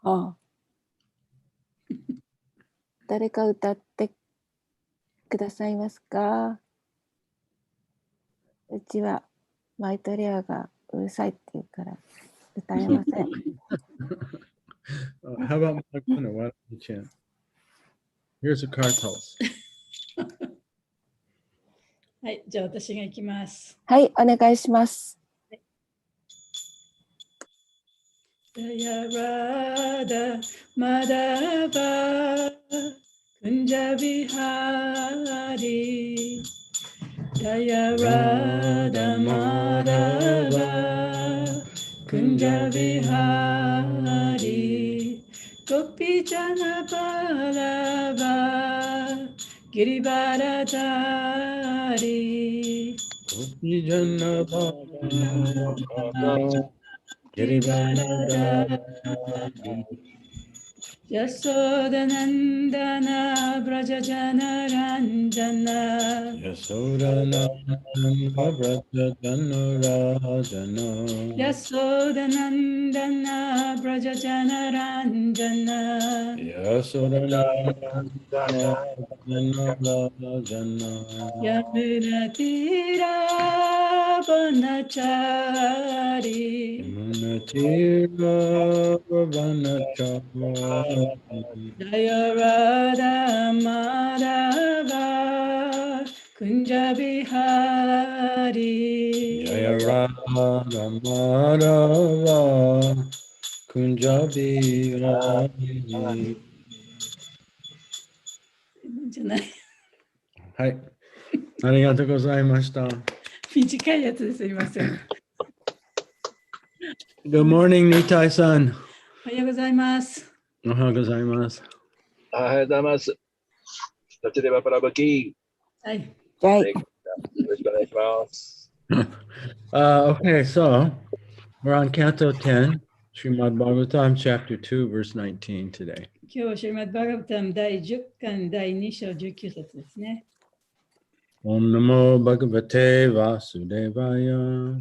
ああ誰か歌ってくださいますか？うちはマイトレアがうるさいって言うから歌えません。How about Marcuna? Why don't you chant? Here's a card toss. はい、じゃあ私が行きます。はい、お願いします。Jaya Radha Madhava Kunja Vihari Jaya Radha Madhava Kunja Vihari Gopi Jana Ballava Girivaradari Gopi Jana Baba Girivaradari Yasodanandana Brajajana Ranjana Yasodananda Brajajana Rajana Yasodanandana Brajajana Ranjana Yasodananda Rajana Yamuna Tira Vanachari Yamuna Tira Vanachari Jaya Radha Madhava Kunja Vihari Jaya Radha Madhava Kunja Vihari じゃない。はい。ありがとうございました。短いやつですいません。Good morning, Nitai-san. おはようございます。おはようございます。おはようございます。SatyaDeva Prabhuji。はい。はい。よろしくお願いします。Okay, so we're on Canto 10, Srimad Bhagavatam, Chapter 2, verse 19 today. 今日はシリマッドバガバタム第10巻第2章19節ですね。Om Namo Bhagavate Vasudevaya.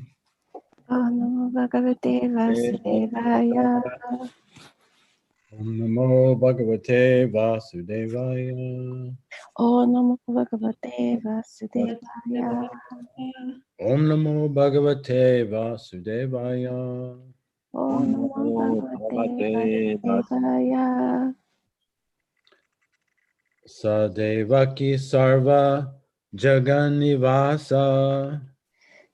Om Namo Bhagavate Vasudevaya. Om Namo Bhagavate Vasudevaya. Om Namo Bhagavate Vasudevaya. Om Namo Bhagavate Vasudevaya. Om Namo Bhagavate Vasudevaya. Sadevaki Sarva Jaganivasa.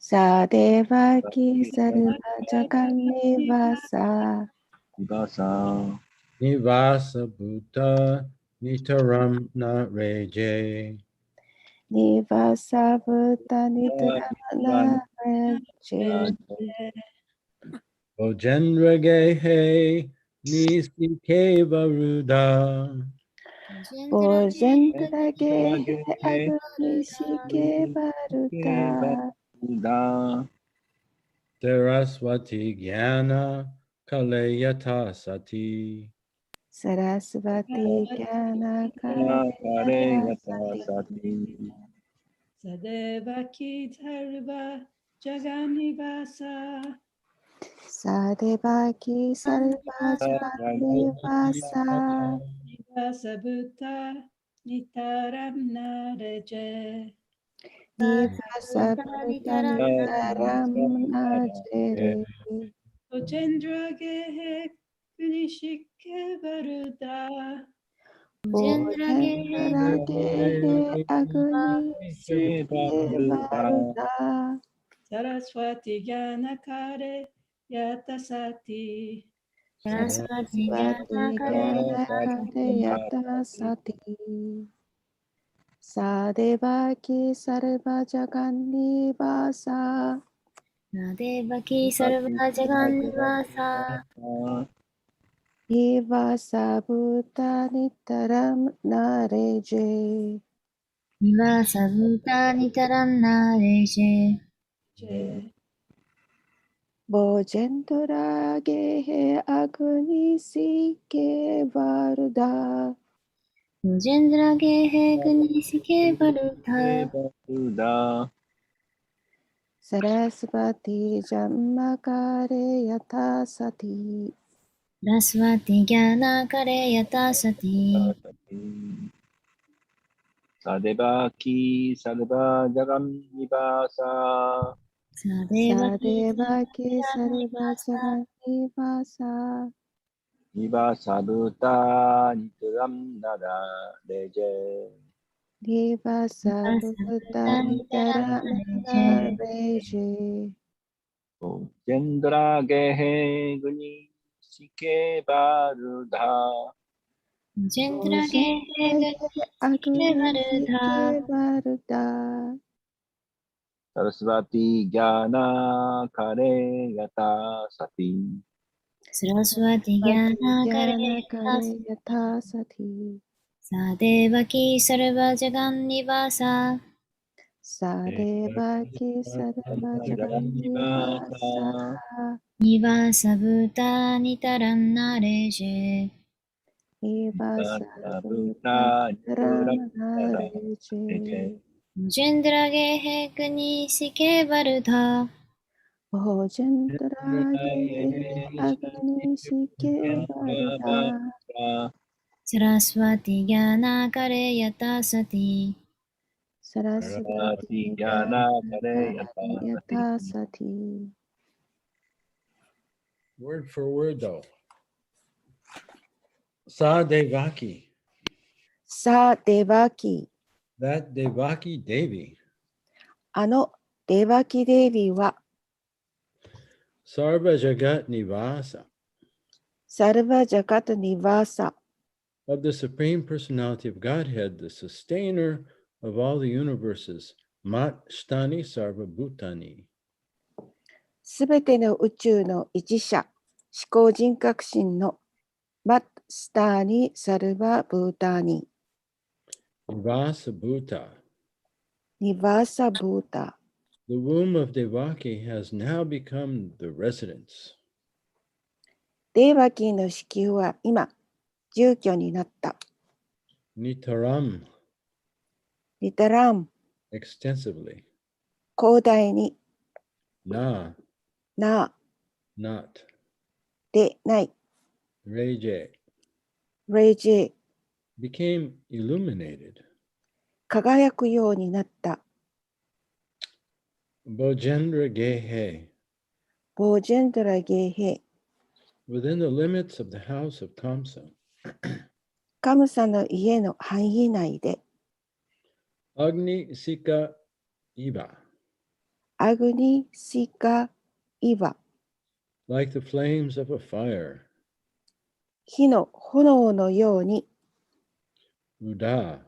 Sadevaki Sarva Jaganivasa. Nivasa Bhuta Nitaram Nareje. Nivasa Bhuta Nitaramana Raje. Ojendra Gehe Nisike Varuda. Bojendra Gehe Agunishike Varuta. Saraswati Jnana Kalayata Sati. Sarasvati Jnana Kalayata Sati. Sadevaki Dharva Jaganivasa. Sadevaki Sarva Jaganivasa. Nivasa Bhuta Nitaram Nareje. Nivasa Bhuta Nitaram Nareje. Ojendra Gehe Kunishike Varuda. Bojendra Gehe Agunishike Varuda. Saraswati Jnanakare Yatasati. Sarasvati Jnanakare Yatasati. Sadevaki Sarva Jaganivasa. Sadevaki Sarva Jaganivasa. Nivasa Bhuta Nitaram Nareje. Nivasa Bhuta Nitaram Nareje. Bojendra Gehe Agunisike Varuda. Bojendra Gehe Agunisike Varuda. Sarasvati Jammakare Yatasati. ラスワティギャナカレヤタサティ。サデバキサデバジャガンニバーササデバサキデバキサルバジャガニバサニバサブタニトランナダレジェリバサブタニタラナレジェジェンドラゲヘグニシケバルダジェントオジェラゲヘグゲアグケバニシルダ。ケバルダサラスバティギャナカレヤタサティスラスワティギャナカレヤナヤカタサレヤタサティサデバキサルバジャガンニバサ。サデバキサルバジャガニバサニバサブタニタランナレジェ。リバサブブタタニニタラトランナナダレジェジェンドラゲヘグニシケバルダ。オジェントラゲアグニシケバルダサラスワティギャナカレヤタサティ。サラスバティギャナカレヤタサティ Word for word, though. Sa Devaki. さあデバキ That Devaki Devi. あのデバキデービーは Sarva Jagat Nivasa. サルバジャカタニバーサ Of the Supreme Personality of Godhead, the sustainer of all the universes. Mat Shtani Sarva Bhutani. すべての宇宙の一者思考人格心のバッスターニサルバブーターニ Nivasa Bhuta. ニバーサブータ The womb of Devaki has now become the residence. デーバキーの子宮は今住居になった Nitaram. リタラン Extensively. 広大に Na. な Not. でない Reje. レイジェ Became illuminated. 輝くようになった Bojendra Gehe. ボージェンドラゲーヘ Within the limits of the house of Kamsa. カムサの家の範囲内で Agni Sika Iva. アグニシカイバ Like the flames of a fire. 火の炎のように Ruda.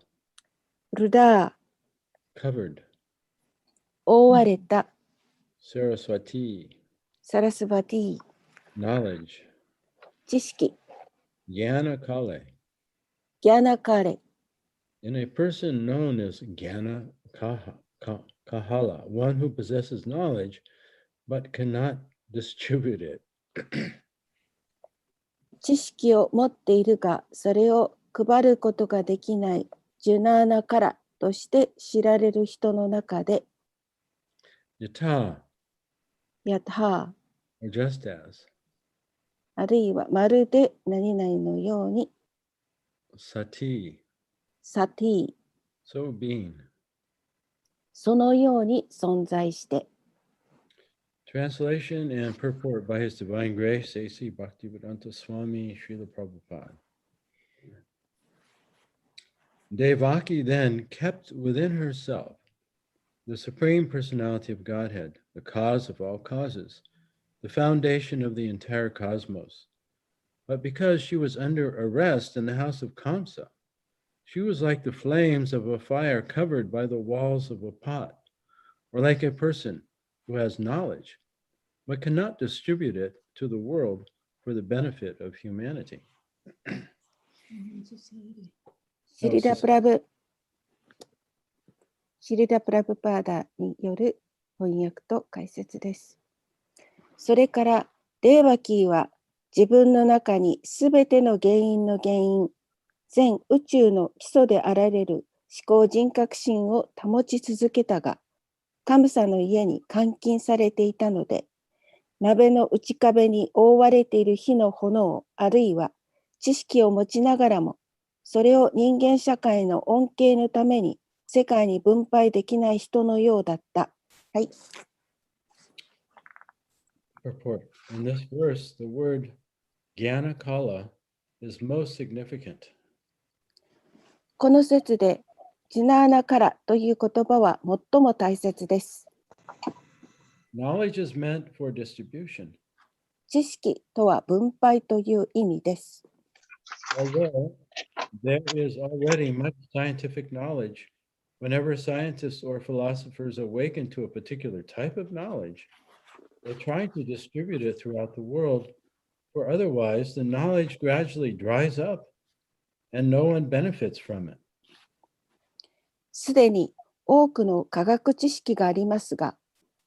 ルダー Covered. 覆われた Saraswati. サラスバティ Knowledge. 知識 Jnana Kale. ギャナカレ In a person known as Jnana Kahala, one who possesses knowledge but cannot distribute it. 知識を持っているがそれを配ることができないジュナーナカラとして知られる人の中で Yata, やったー or just as. あるいはまるで何々のように Sati, サティ so being. そのように存在して Translation and purport by His Divine Grace, A.C. Bhaktivedanta Swami Srila Prabhupada. Devaki then kept within herself the Supreme Personality of Godhead, the cause of all causes, the foundation of the entire cosmos. But because she was under arrest in the house of Kamsa, she was like the flames of a fire covered by the walls of a pot, or like a person who has knowledge, but cannot distribute it to the world for the benefit of humanity. シリダ・プラブパーダによる翻訳と解説です。それからデーバキーは自分の中にすべての原因の原因、全宇宙の基礎であられる思考人格心を保ち続けたが、カムサの家に監禁されていたので、鍋の内壁に覆われている火の炎、あるいは知識を持ちながらも、それを人間社会の恩恵のために世界に分配できない人のようだった。はい。Purport. In this verse, the word Gyanakala is most significant. この説で、ジナーナカラという言葉は最も大切です。Knowledge is meant for distribution. 知識とは分配という意味です。Although there is already much scientific knowledge, whenever scientists or philosophers awaken to a particular type of knowledge, they're trying to distribute it throughout the world, for otherwise the knowledge gradually dries up and no one benefits from it. すでに多くの科学知識がありますが、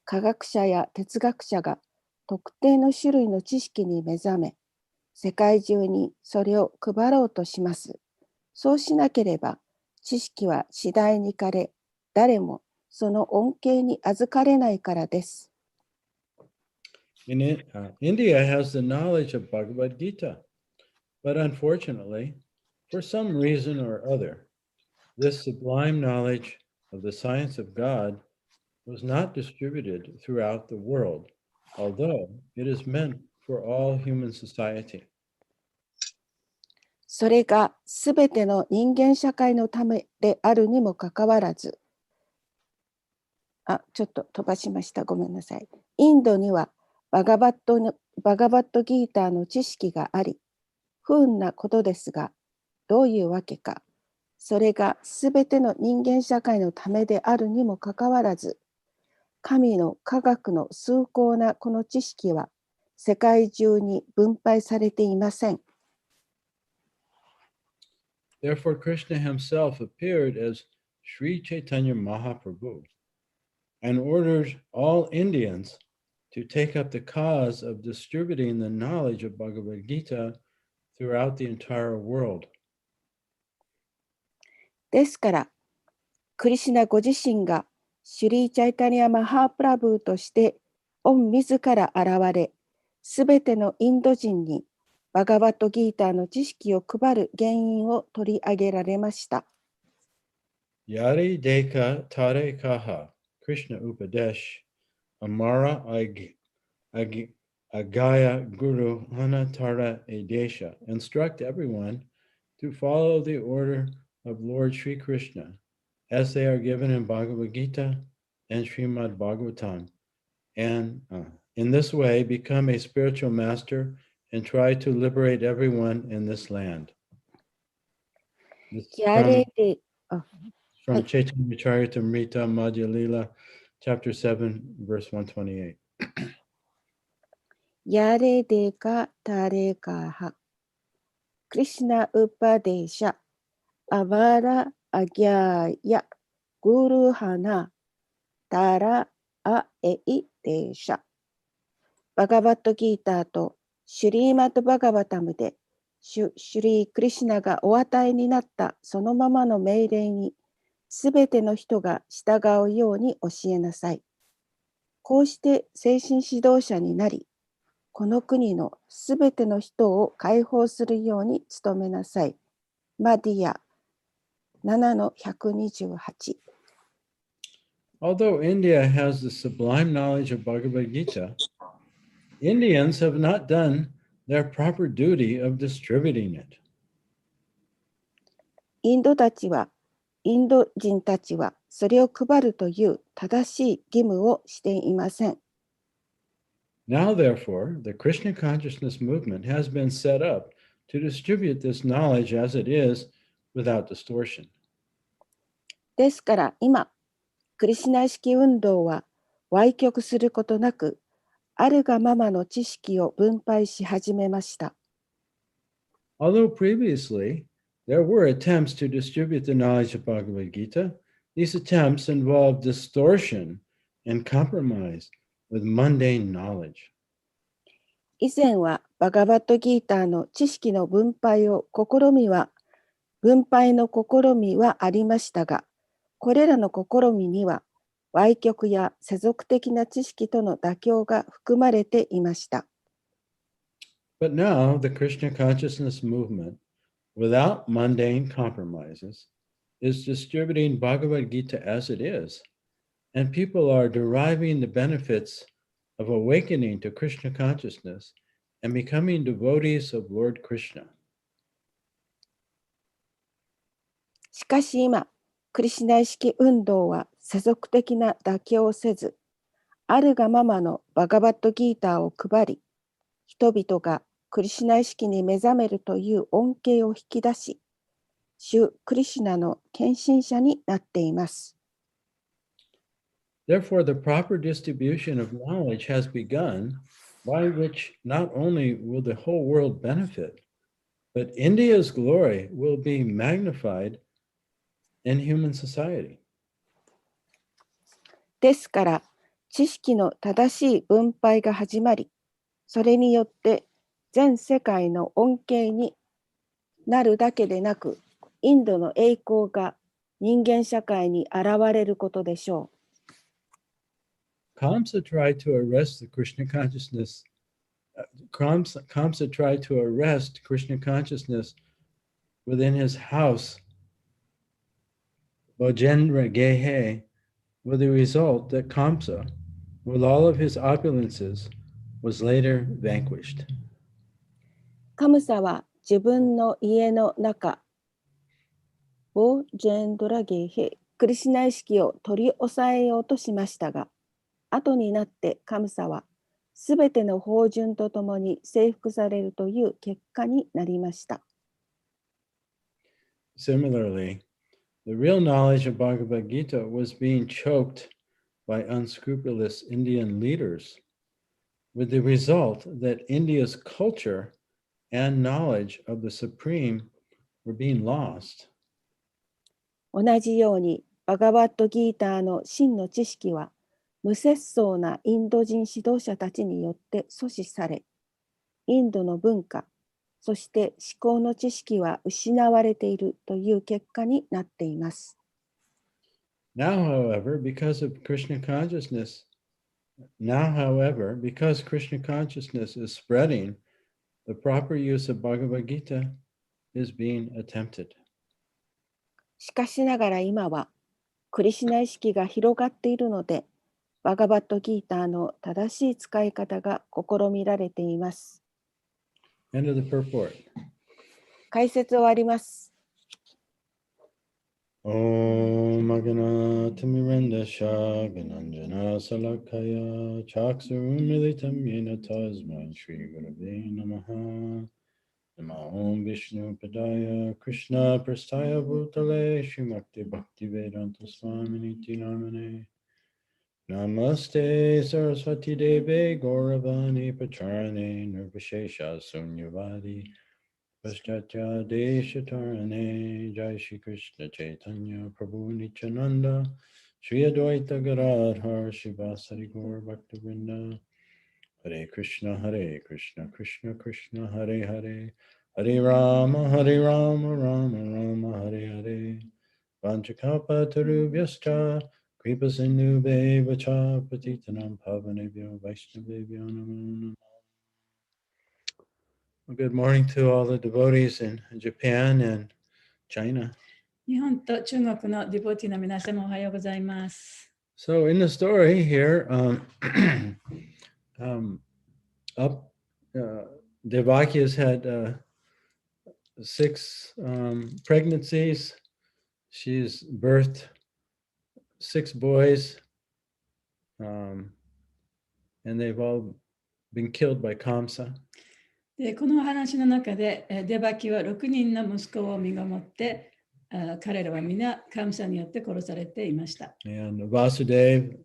科学者や哲学者が特定の種類の知識に目覚め、世界中にそれを配ろうとします。そうしなければ、知識は次第に枯れ、誰もその恩恵に預かれないからです。India has the knowledge of Bhagavad Gita, but unfortunately, for some reason or other, this sublime knowledge of the science of God was not distributed throughout the world, although it is meant for all human society. それがすべての人間社会のためであるにもかかわらず、ちょっと飛ばしました。ごめんなさい。インドにはバガバットギーターの知識があり、不運なことですが、どういうわけか、それがすべての人間社会のためであるにもかかわらず、神の科学の崇高なこの知識は世界中に分配されていません。Therefore, Krishna himself appeared as Sri Chaitanya Mahaprabhu and ordered all Indians to take up the cause of distributing the knowledge of Bhagavad Gita throughout the entire world. ですから、クリシュナご自身がシュリー・チャイタニア・マハープラブーとして御自ら現れ、すべてのインド人にバガバットギーターの知識を配る原因を取り上げられました。Yari Deka Tare Kaha, Krishna Upadesh, Amara Agaya Guru Hana Tara Edesha, instruct everyone to follow the order of Lord Sri Krishna as they are given in Bhagavad Gita and Srimad Bhagavatam, and in this way become a spiritual master and try to liberate everyone in this land. This from Chaitanya Charitamrita Madhya Lila, chapter 7, verse 128. ヤレデカタレカハクリシナウパデーシャアバラアギャーヤグルハナタラアエイデーシャ。バガバットギーターとシュリーマットバガバタムでシュリー・クリシナがお与えになったそのままの命令にすべての人が従うように教えなさい。こうして精神指導者になり、この国のすべての人を解放するように努めなさい。マディア 7-128。Although India has the sublime knowledge of Bhagavad Gita, Indians have not done their proper duty of distributing it. インド人たちはそれを配るという正しい義務をしていません。Now, therefore, the Krishna consciousness movement has been set up to distribute this knowledge as it is without distortion. ですから今、クリシナ意識運動は歪曲することなく、あるがままの知識を分配し始めました。Although previously there were attempts to distribute the knowledge of Bhagavad Gita, these attempts involved distortion and compromise with mundane knowledge. 以前はバガバットギーターの知識の分配の試みはありましたが、これらの試みには歪曲や世俗的な知識との妥協が含まれていました。But now the Krishna consciousness movement, without mundane compromises, is distributing Bhagavad Gita as it is, and people are deriving the benefits of awakening to Krishna consciousness and becoming devotees of Lord Krishna. しかし今、クリシュナ意識運動は世俗的な妥協をせず、あるがままのバガバットギーターを配り、人々がクリシュナ意識に目覚めるという恩恵を引き出し、主クリシュナの献身者になっています。Therefore, the proper distribution of knowledge has begun, by which not only will the whole world benefit, but India's glory will be magnified in human society. ですから、知識の正しい分配が始まり、それによって全世界の恩恵になるだけでなく、インドの栄光が人間社会に現れることでしょう。Kamsa tried to arrest the Krishna consciousness. Kamsa tried to arrest Krishna consciousness within his house, Bojendra Gehe, with the result that Kamsa, with all of his opulences, was later vanquished. カムサは自分の家の中、ボジェンドラゲーヘ、クリシュナ意識を取り押さえようとしましたが、後になってカムサはすべての法順とともに征服されるという結果になりました。Similarly, the real knowledge of Bhagavad Gita was being choked by unscrupulous Indian leaders, with the result that India's culture and knowledge of the Supreme were being lost. 同じようにバガバットギーターの真の知識は無節操なインド人指導者たちによって阻止され、インドの文化、そして思考の知識は失われているという結果になっています。Now, however, because Krishna consciousness is spreading, the proper use of Bhagavad Gita is being attempted. しかしながら今はクリシュナ意識が広がっているので、バガバットギーターの正しい使い方が試みられています。End of the purport. 解説終わります。Om Magana Timirandasha Gananjana Salakaya Chaksurumilitam Yena Tasman Shri Gurave Namaha Nama Om Vishnu Padaya Krishna Prastaya Bhutale Shrimakti Bhakti Vedanta Swamini Namane Namaste Saraswati Deve Gauravani Pacharane Nirvishesha Sunyavadi Paschatya Deshatarane Jai Shri Krishna Chaitanya Prabhu Nityananda Shri Advaita Gadadhar Shivasari Gaur Bhaktivinoda Hare Krishna Krishna Krishna Hare Hare Hare Rama Rama Rama Hare Hare Vanchakapa Tarubhyascha Kripa Sindhu Bevacha Patitanam Pavanebhyo Vaishnavebhyo Namo Namo. Good morning to all the devotees in Japan and China. 日本と中国のディボティの皆様おはようございます。So in the story here, Devaki has had 6 pregnancies. She's birthed 6 boys, and they've all been killed by Kamsa. でこの話の中でデバキは6人の息子を身ごもって彼らは皆カムサによって殺されていました。And Vasudev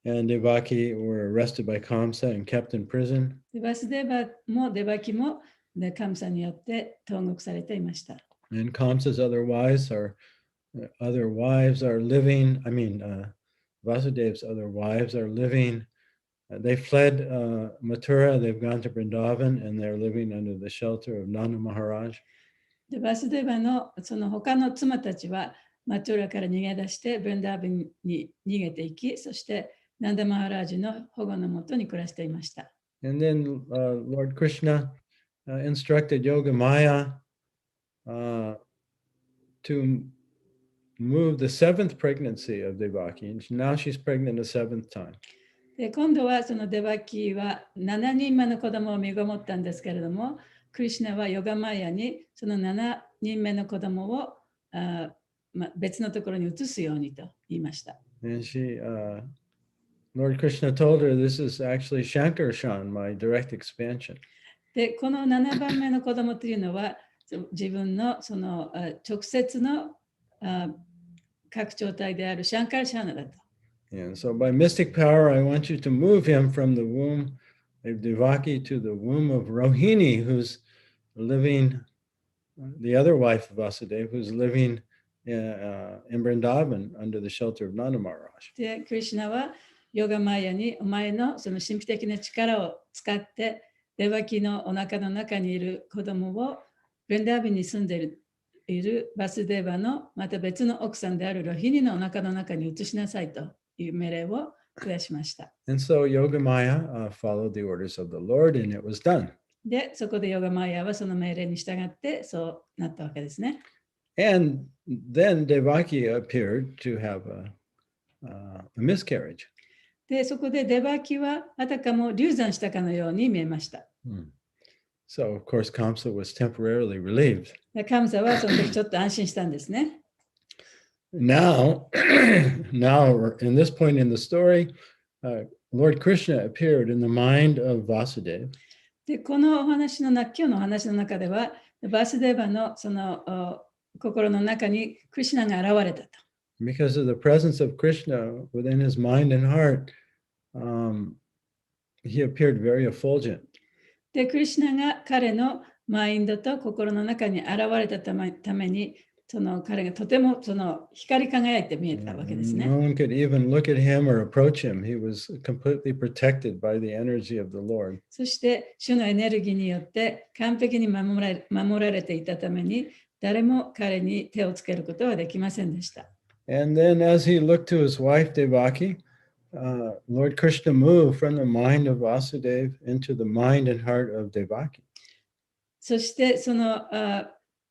and Devaki were arrested by Kamsa and kept in prison. でバスデバもデバキもカムサによって投獄されていました。And Kamsa's other wives are living, Vasudev's other wives are living. They fled Mathura, they've gone to Vrindavan, and they're living under the shelter of Nanda Maharaj. でバスデバのその他の妻たちはマチョラから逃げ出して、ブンダービンに逃げていき、そしてナンダマハラージの保護のもとに暮らしていました。And then Lord Krishna instructed Yogamaya to move the seventh pregnancy of Devaki. And now she's pregnant a seventh time. で今度はそのデバキは7人目の子供を身ごもったんですけれども、クリシュナはヨガマヤにその7人目の子供を別のところに移すようにと言いました。And Lord Krishna told her, this is actually Shankarshan, my direct expansion. で、この7番目の子供というのは、自分のその直接の拡張体であるシャンカルシャーナだと。And so by mystic power, I want you to move him from the womb of Devaki to the womb of Rohini, who's living, the other wife of Vasudeva, who's living in Vrindavan under the shelter of Nanda Maharaj. で、クリシュナはヨガマヤにお前のその神秘的な力を使って、デバキのお腹の中にいる子供をブンダービンに住んでいるバスデーバのまた別の奥さんであるロヒニのお腹の中に移しなさいという命令を下しました。And so Yogamaya followed the orders of the Lord, and it was done. で、そこでヨガマヤはその命令に従ってそうなったわけですね。And then Devaki appeared to have a miscarriage. で、そこでデバキはあたかも流産したかのように見えました。So, of course, Kamsa was temporarily relieved. で、カムサはその時ちょっと安心したんですね。Now, in this point in the story, Lord Krishna appeared in the mind of Vasudeva. で、このお話の今日のお話の中では、バスデーバのその心の中にクリシュナが現れたと。Because of the presence of Krishna within his mind and heart, he appeared very effulgent. で、クリシュナが彼のマインドと心の中に現れたために、その彼がとてもその光り輝いて見えたわけですね。No one could even look at him or approach him. He was completely protected by the energy of the Lord. そして、主のエネルギーによって完璧に守られていたために、誰も彼に手をつけることはできませんでした。And then as he looked to his wife Devaki, Lord Krishna moved from the mind of Vasudeva into the mind and heart of Devaki. そしてその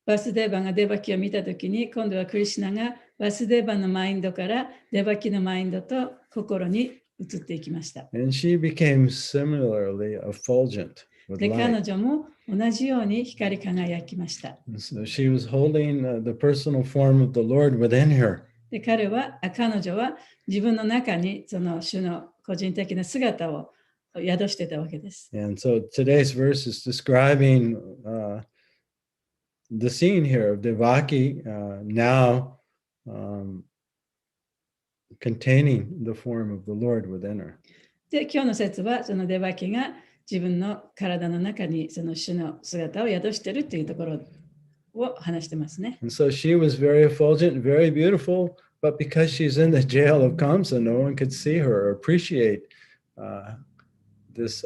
バスデーバがデバキを見たときに、今度はクリシュナがバスデーバのマインドからデバキのマインドと心に移っていきました。And she became similarly effulgent with で、彼 light. 女も同じように光り輝きました。And so she was holding the personal form of the Lord within her. で、彼女は自分の中にその主の個人的な姿を宿してたわけです。And so today's verse is describing the scene here of Devaki now containing the form of the Lord within her. で、今日の説はそのデバキが自分の体の中にその主の姿を宿しているというところを話してますね。And so she was very effulgent, very beautiful, but because she's in the jail of Kamsa, no one could see her or appreciate this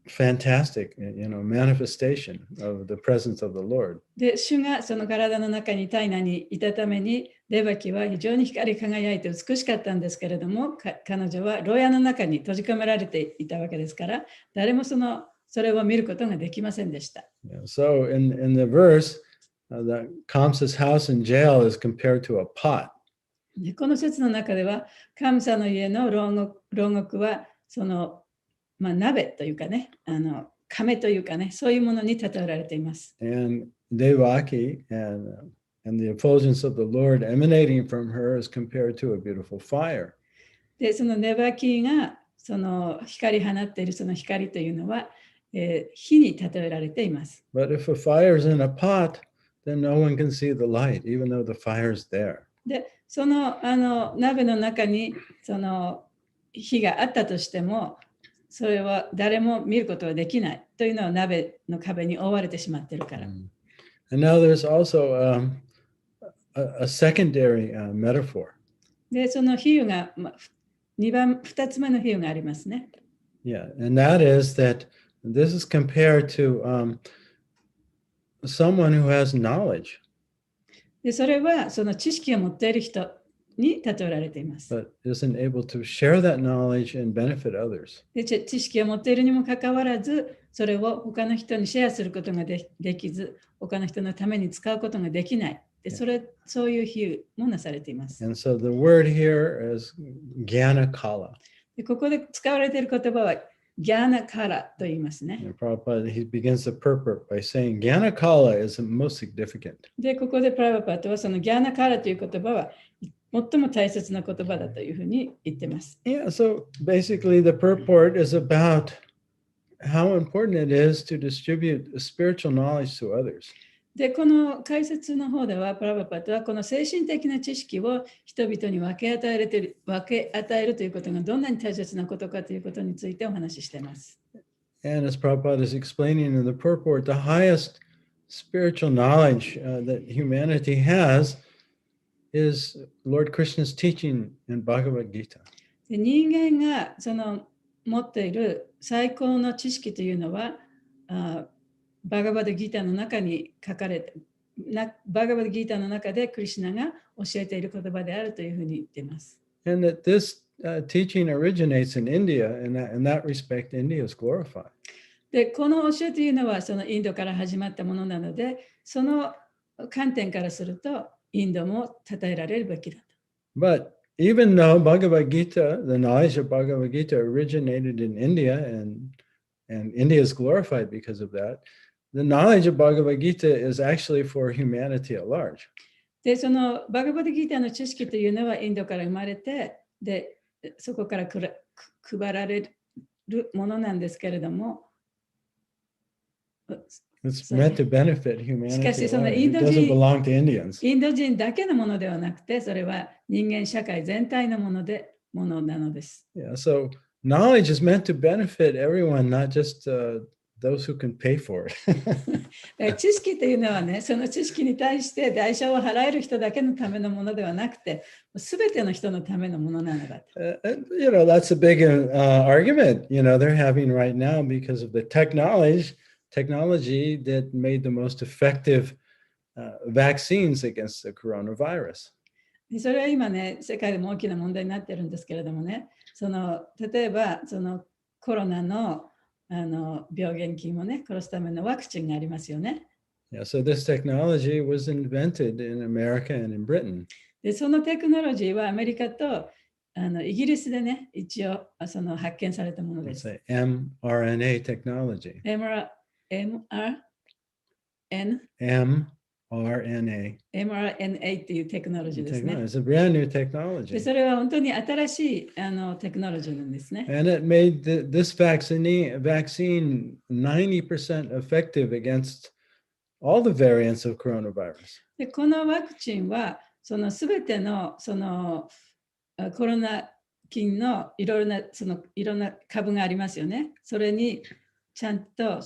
fantastic, manifestation of the presence of the Lord. で、主がその体の中に体内にいたために、デバキは非常に光り輝いて美しかったんですけれども、彼女は牢屋の中に閉じ込められていたわけですから、誰もそれを見ることができませんでした。So in the verse, the Kamsa's house and jail is compared to a pot. で、この説の中では、カムサの家の牢獄はその鍋というかね、亀というかね、そういうものに例えられています。And Devaki and the effulgence of the Lord emanating from her is compared to a beautiful fire. で、そのデバキがその光り放っているその光というのは、火に例えられています。But if a fire is in a pot, then no one can see the light, even though the fire is there. で、その鍋の中にその火があったとしても、それは誰も見ることはできないというのは鍋の壁に覆われてしまっているから。And now there's also a secondary metaphor. で、その比喩が2つ目の比喩がありますね。Yeah, and that is that this is compared to someone who has knowledge. でそれはその知識を持っている人に例えられています。but isn't able to share that knowledge and benefit others. で知識を持っているにもかかわらず、それを他の人にシェアすることができず、他の人のために使うことができない。でそういう比喩もなされています。And so the word here is Gyana Kala. でここで使われている言葉はギャーナカラと言いますね。And Prabhupada, he begins the purport by saying Gyana Kala is the most significant. で、ここでプラバパートはそのギャーナカラという言葉は最も大切な言葉だというふうに言っています。Yeah, so basically the purport is about how important it is to distribute spiritual knowledge to others. で、この解説の方では、プラバパートはこの精神的な知識を人々に分け与えるということがどんなに大切なことかということについてお話ししています。And as Prabhupada is explaining in the purport, the highest spiritual knowledge that humanity has is Lord Krishna's teaching in Bhagavad Gita. で人間がその持っている最高の知識というのは、バガバッドギーターの中に書かれて、バガバッドギーターの中でクリシュナが教えている言葉であるというふうに言っています。And that this teaching originates in India, and in that respect, India is glorified. で、この教えというのはそのインドから始まったものなので、その観点からすると、インドも称えられるべきだと。But even though Bhagavad Gita, the knowledge of Bhagavad Gita originated in India, and India is glorified because of that, the knowledge of Bhagavad Gita is actually for humanity at large. で、そのバガバッドギーターの知識というのはインドから生まれて、で、そこから配られるものなんですけれども、It's meant to benefit humanity. しかし、その It インド人 doesn't belong to Indians. インド人だけのものではなくて、それは人間社会全体のものなのです。Yeah, so knowledge is meant to benefit everyone, not just those who can pay for it. だから知識というのはね、その知識に対して代償を払える人だけのためのものではなくて、すべての人のためのものなのだと。That's a big argument, they're having right now because of the technology that made the most effective vaccines against the coronavirus. それは今ね、世界でも大きな問題になっているんですけれどもね、例えばそのコロナの病原菌をね、殺すためのワクチンがありますよね。Yeah, so this technology was invented in America and in Britain. で、そのテクノロジーはアメリカとイギリスでね、一応発見されたもので It's す。a mRNA technology. mRNA っていうテクノロジーですね。 It's a brand new で、 technology. それは本当に新しいテクノロジーなんですね。 And it made this vaccine 90% effective against all the variants of coronavirus. で、このワクチンはすべてのコロナ菌のいろんな株がありますよね。それにちゃんと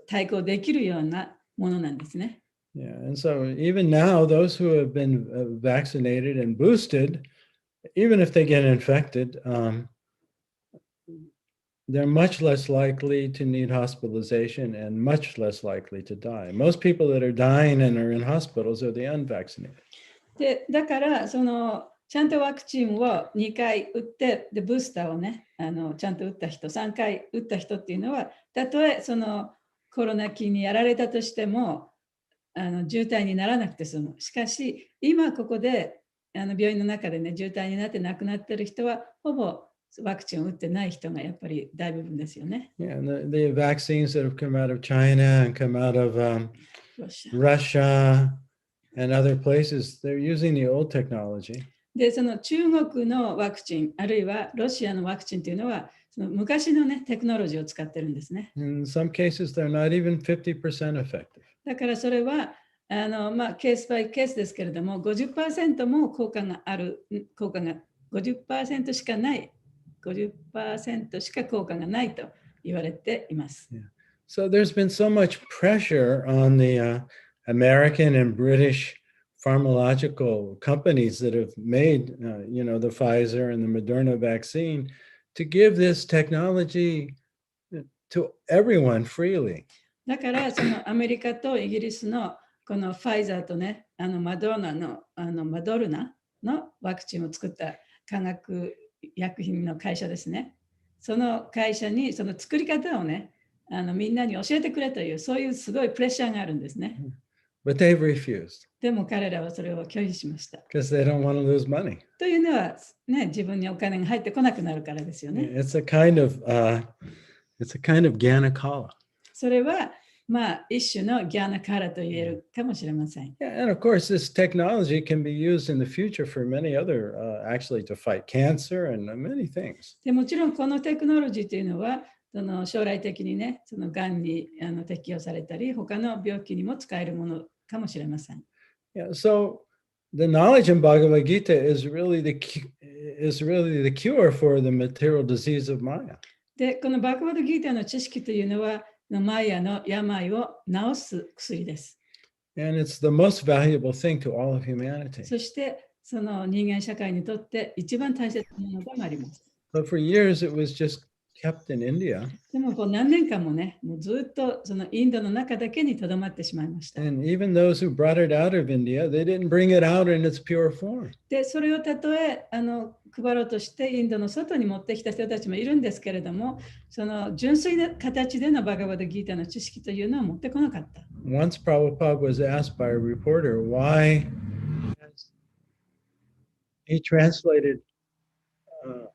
対抗できるようなものなんですね。Yeah, and so even now, those who have been vaccinated and boosted, even if they get infected, they're much less likely to need hospitalization and much less likely to die. Most people that are dying and are in hospitals are the unvaccinated. で、だからちゃんとワクチンを2回打って、でブースターをね、ちゃんと打った人、3回打った人っていうのは、たとえコロナ菌にやられたとしても、重体にならなくて済む。しかし、今ここで病院の中でね、重体になって亡くなっている人は、ほぼワクチンを打ってない人がやっぱり大部分ですよね。Yeah, and the vaccines that have come out of China and come out of Russia and other places, they're using the old technology. で、中国のワクチン、あるいはロシアのワクチンというのは、昔のね、テクノロジーを使ってるんですね。In some cases, they're not even 50% effective. だからそれはケースバイケースですけれども、50% も効果がある、効果が50% しかない、50% しか効果がないと言われています。Yeah. So there's been so much pressure on the American and British pharmacological companies that have made, the Pfizer and the Moderna vaccine to give this technology to everyone freely. だからアメリカとイギリスのこのファイザーとね、マドルナのワクチンを作った化学薬品の会社ですね。その会社にその作り方をね、みんなに教えてくれという、そういうすごいプレッシャーがあるんですね。But they've refused でも彼らはそれを拒否しました。 because they don't want to lose money. というのは、ね、自分にお金が入ってこなくなるからですよね。It's a kind of Gyanakala. それは、まあ、一種のギャーナカラと言えるかもしれません。 Yeah, and of course, this technology can be used in the future for many other, actually, to fight cancer and many things. でもちろんこのテクノロジーというのはその将来的にね、そのがんに適用されたり、他の病気にも使えるものかもしれません。Yeah, so the knowledge in Bhagavad Gita is really the cure for the material disease of Maya. で、このバガバドギータの知識というのは、マヤの病を治す薬です。And it's the most valuable thing to all of humanity. そして、その人間社会にとって一番大切なものでもあります。But for years, it was just kept in India. でもこう何年間もね、もうずっとそのインドの中だけにとどまってしまいました。 And even those who brought it out of India, they didn't bring it out in its pure form. で、それをたとえ配ろうとしてインドの外に持ってきた人たちもいるんですけれども、その純粋な形でのバガバドギータの知識というのは持ってこなかった。 Once Prabhupada was asked by a reporter why he translated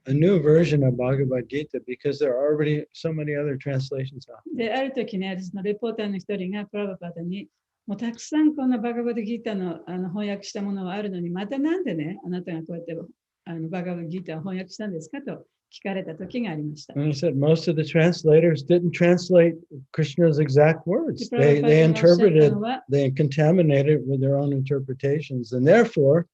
a new version of Bhagavad Gita because there are already so many other translations out. で、ある時ね、そのレポーターの一人がプラバパダに、もうたくさんこのバガバドギータの翻訳したものはあるのに、またなんでね、あなたがこうやってバガバドギータを翻訳したんですかと聞かれた時がありました。 And he said most of the translators didn't translate Krishna's exact words. They interpreted, they contaminated it with their own interpretations, and therefore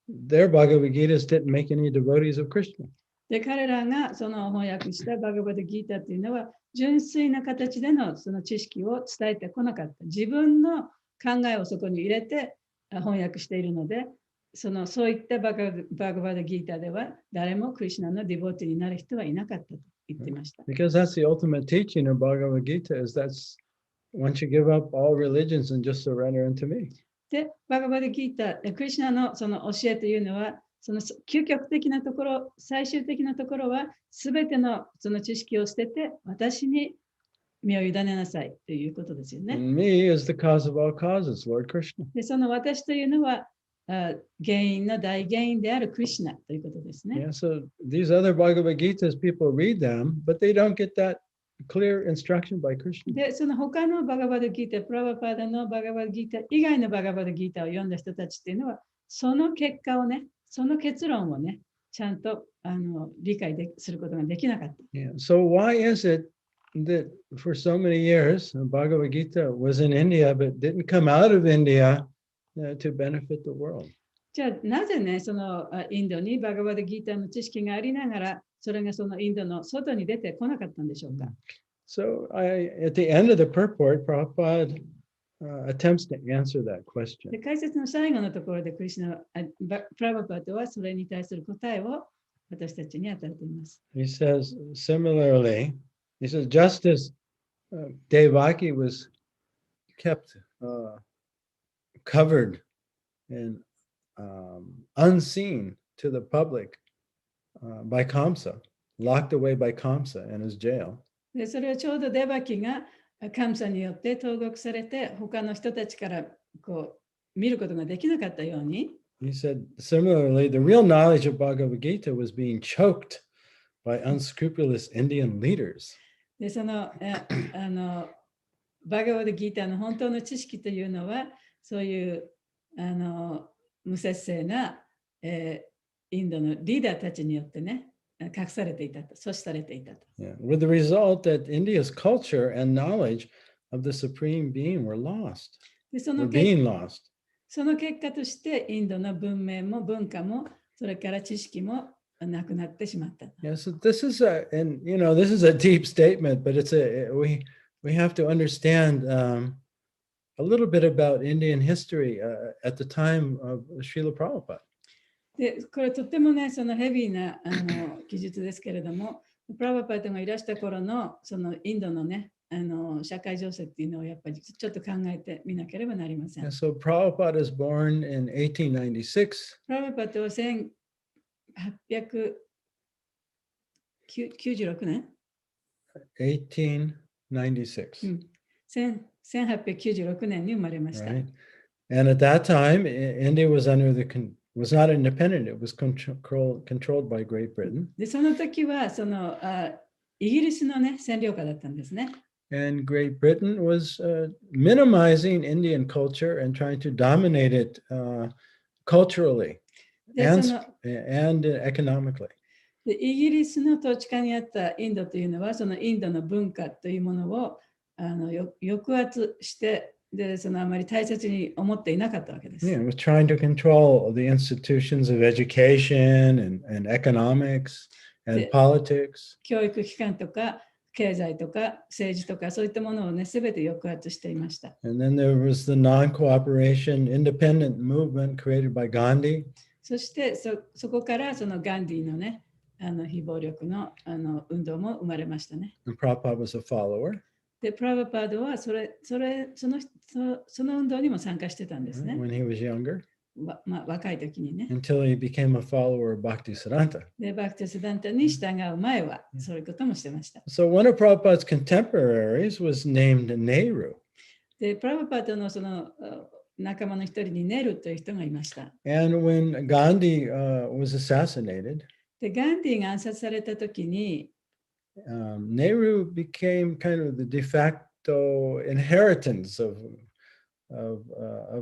their Bhagavad Gitas didn't make any devotees of Krishna. で、彼らがその翻訳したバガバドギータというのは、純粋な形でのその知識を伝えてこなかった。自分の考えをそこに入れて翻訳しているので、そういったバガバドギータでは誰もクリシュナのディボーティになる人はいなかったと言っていました。 Because that's the ultimate teaching of Bhagavad Gita is that's once you give up all religions and just surrender unto me. で、バガバドギータ、クリシュナのその教えというのは、その究極的なところ、最終的なところは、すべてのその知識を捨てて、私に身を委ねなさいということですよね。 And me is the cause of all causes, Lord Krishna. で、その私というのは、原因の大原因であるクリシュナということですね。 Yeah, so these other Bhagavad Gitas, people read them, but they don't get that clear instruction by Krishna. で、その他のバガバドギータ、プラバパーダのバガバドギータ以外のバガバドギータを読んだ人たちっていうのは、その結果をね、その結論をね、ちゃんと理解することができなかった。Yeah. So why is it that for so many years Bhagavad Gita was in India but didn't come out of India to benefit the world? じゃあなぜね、そのインドにバガバドギータの知識がありながら、それがそのインドの外に出てこなかったんでしょうか。 So at the end of the purport, Prabhupada attempts to answer that question. で、解説の最後のところでプラバパートはそれに対する答えを私たちに与えています。He says, similarly, he says, just as Devaki was kept covered and unseen to the public by Kamsa, locked away by Kamsa in his jail. で、それはちょうどデバキがカムサによって投獄されて、他の人たちからこう見ることができなかったように、He said, similarly, the real knowledge of Bhagavad Gita was being choked by unscrupulous Indian leaders. で、そのバガバドギータの本当の知識というのは、そういう無節制な、インドのリーダーたちによってね、隠されていたと、阻止されていたと。Yeah. With the result that India's culture and knowledge of the Supreme Being were lost, で、そ were の being lost. その結果として、インドの文明も文化も、それから知識もなくなってしまった。Yeah, so this is and this is a deep statement, but we have to understand a little bit about Indian history at the time of Srila Prabhupada. で、これとってもね、そのヘビーな記述ですけれども、プラバパートがいらした頃のそのインドのね、社会情勢っていうのをやっぱりちょっと考えてみなければなりません。 And so Prabhupada is born in 1896. プラブパトは1896年、 1896. 1896年に生まれました。 Right. And at that time, India was was not independent. It was controlled by Great Britain. で、その時はイギリスのね、占領下だったんですね。And Great Britain was minimizing Indian culture and trying to dominate it culturally で、 and economically. でイギリスの統治下にあったインドというのは、そのインドの文化というものを抑圧して、であまり大切に思っていなかったわけです。 Yeah, it was trying to control the institutions of education and economics and politics. 教育機関とか経済とか政治とかそういったものをね、すべて抑圧していました。 And then there was the non-cooperation independent movement created by Gandhi. そしてそこからそのガンディのね、非暴力の運動も生まれましたね。 And Prabhupada was a follower で、プラブパードはその運動にも参加してたんですね。 when he was younger 若い時にね。 until he became a follower of Bhaktisiddhanta. で、バクティスダンタに従う前はそういうこともしてました。 So one of Prabhupada's contemporaries was named Nehru. で、プラブパードのその仲間の一人にネルという人がいました。 And when Gandhi was assassinated, で、ガンディが暗殺された時に、Nehru became kind of the de facto inheritance of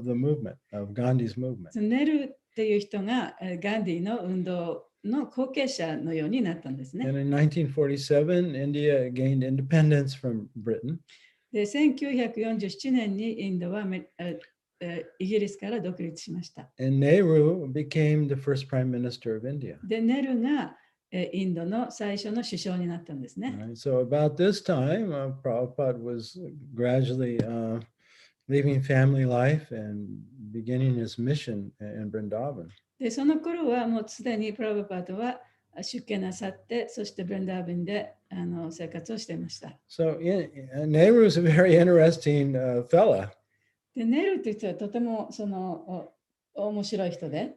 the movement, of Gandhi's movement. ネルっていう人がガンディの運動の後継者のようになったんですね。 And in 1947, India gained independence from Britain. で、1947年にインドはイギリスから独立しました。 And Nehru became the first prime minister of India. で、ネルがインドの最初の首相になったんですね。 Right? So about this time, Prabhupada was gradually leaving family life and beginning his mission in Vrindavan. で、その頃はもうすでにプラブパートは出家なさって、そしてブレンダービンで生活をしていました。 So Nehru is a very interesting fella. で、ネルという人はとても面白い人で、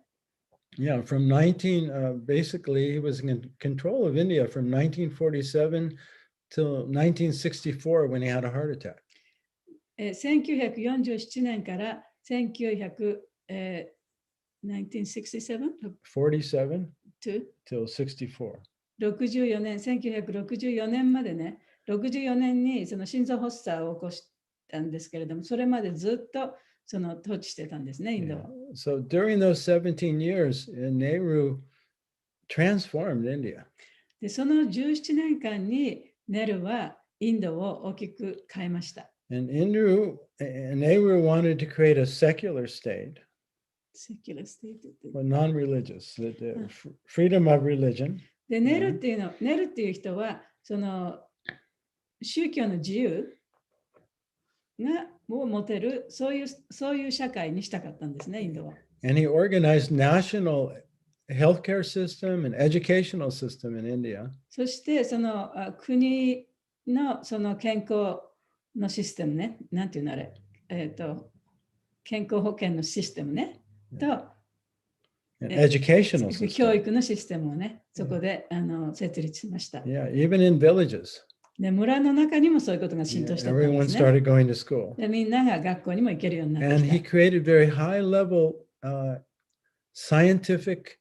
Yeah, basically he was in control of India from 1947 till 1964 when he had a heart attack. 1947年から1967 47 to till 64. 64年、1964年までね、64年にその心臓発作を起こしたんですけれども、それまでずっと統治してたんですね、インドは。So during those 17 years, Nehru transformed India. で、その17年間にネルはインドを大きく変えました。And Nehru wanted to create a secular state, セキュラーステートって。 but non-religious, freedom of religion. で、ネルっていう人は、その宗教の自由を持てる、そういう社会にしたかったんですね、インドは。And he organized national healthcare system and educational system in India. そしてその国のその健康のシステムね、なんていうのあれ、健康保険のシステムね、と educational 教 system. 育のシステムをね、そこで設立しました。 Yeah, even in villages. で、村の中にもそういうことが浸透してたんで Everyone すね。 started going to school. で、みんなが学校にも行けるようになって And he き created very high level scientific,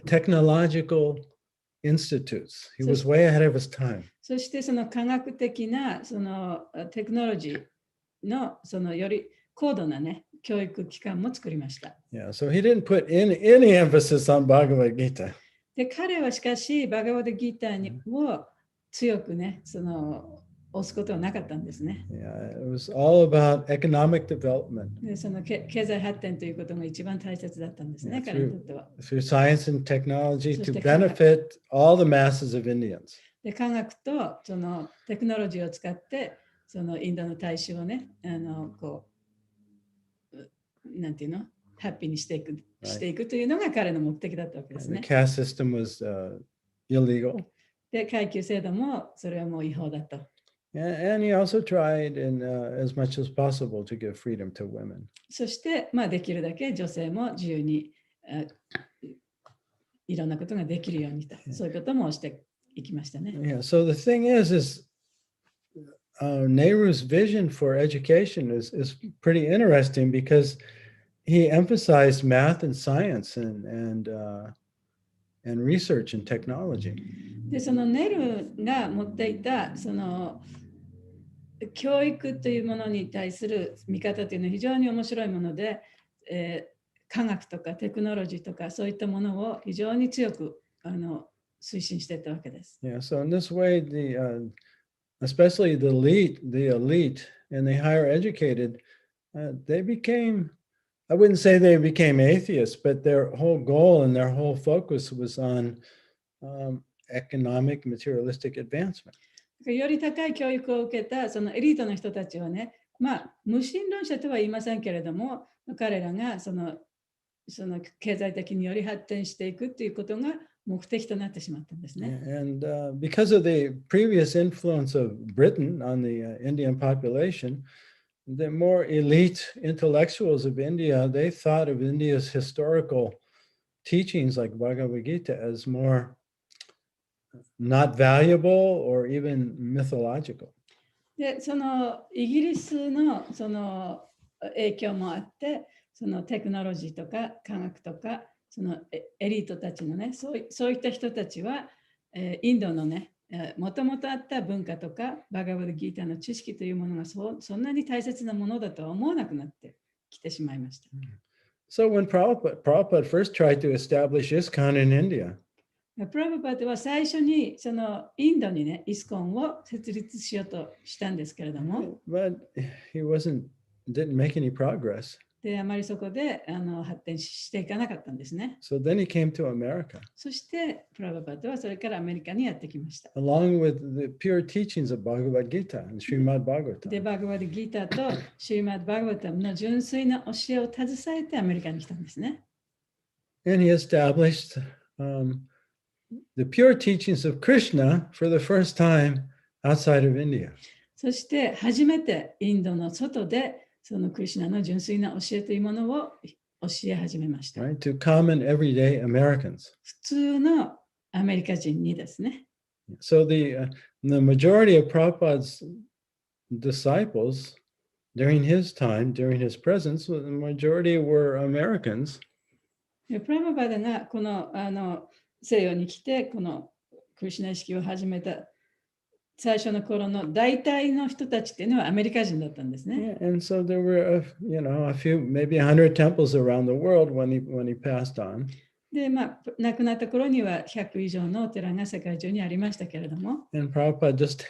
technological institutes. He was way ahead of his time. そしてその科学的なそのテクノロジーのそのより高度なね、教育機関も作りました。 Yeah, so he didn't put any emphasis on Bhagavad Gita. で、彼はしかし、バガバダギーターを強くね、押すことはなかったんですね。Yeah, it was all about economic development で、その経済発展ということが一番大切だったんですね、 Yeah, 彼にとっては。 through science and technology So to the- benefit all the masses of Indians. で、科学とそのテクノロジーを使って、そのインドの大衆をね、なんていうの、ハッピーにしていくというのが彼の目的だったわけです The ね。 caste system was illegal. で、階級制度もそれはもう違法だと。And he also tried as much as possible to give freedom to women. そして、できるだけ女性も自由にいろんなことができるようにと、そういうこともしていきましたね。Yeah. So the thing is Nehru's vision for education is pretty interesting because he emphasized math and science and research and technology. で、そのネルが持っていたその教育というものに対する見方というのは非常に面白いもので、科学とかテクノロジーとかそういったものを非常に強く推進していったわけです。Yeah, so in this way, especially the elite and the higher educated, they became, I wouldn't say they became atheists, but their whole goal and their whole focus was on economic materialistic advancement. より高い教育を受けたそのエリートの人たちはね、無神論者とは言いませんけれども、彼らがその経済的により発展していくということが目的となってしまったんですね。And because of the previous influence of Britain on the Indian population, the more elite intellectuals of India, they thought of India's historical teachings like Bhagavad Gita as more not valuable or even mythological. で、そのイギリスのその影響もあって、そのテクノロジーとか科学とか、そのエリートたちのね、そういった人たちは、インドのね、もともとあった文化とか、バガバダギータの知識というものがそんなに大切なものだとは思わなくなってきてしまいました。So when Prabhupada first tried to establish ISKCON in India, プラブパートは最初にそのインドにね、イスコンを設立しようとしたんですけれども、but he didn't make any progress. で、あまりそこで発展していかなかったんですね。So then he came to America. そしてプラブパートはそれからアメリカにやってきました。Along with the pure teachings of Bhagavad Gita and Srimad で、 Bhagavatam. バガバディギーターとシリマッド・バガバタムの純粋な教えを携えてアメリカに来たんですね。And he established the pure teachings of Krishna for the first time outside of India. そして初めてインドの外でそのクリシュナの純粋な教えというものを教え始めました。Right? To common everyday Americans. 普通のアメリカ人にですね。So the majority of Prabhupada's disciples during his time, during his presence, the majority were Americans. でプラババダがこの西洋に来てこのクリシュナ意識を始めた最初の頃の大体の人たちっていうのはアメリカ人だったんですね。Yeah, and so there were a few, maybe 100 temples around the world when he passed on. で、亡くなった頃には100以上のお寺が世界中にありましたけれども、And Prabhupada just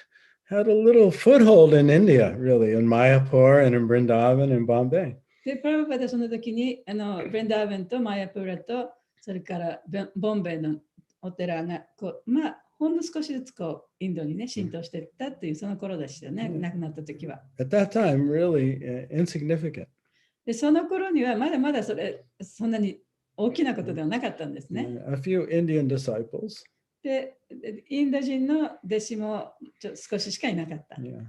had a little foothold in India, really, in Mayapur and in Vrindavan and Bombay. で、プラババダその時にブレンダーベンとマヤプーラとそれからボンベイのお寺がほんの少しずつインドにね浸透していったっていうその頃でしたよね、亡くなった時は。At that time, really insignificant. で、その頃にはまだまだそんなに大きなことではなかったんですね。A few Indian disciples. で、インド人の弟子も少ししかいなかった。Yeah.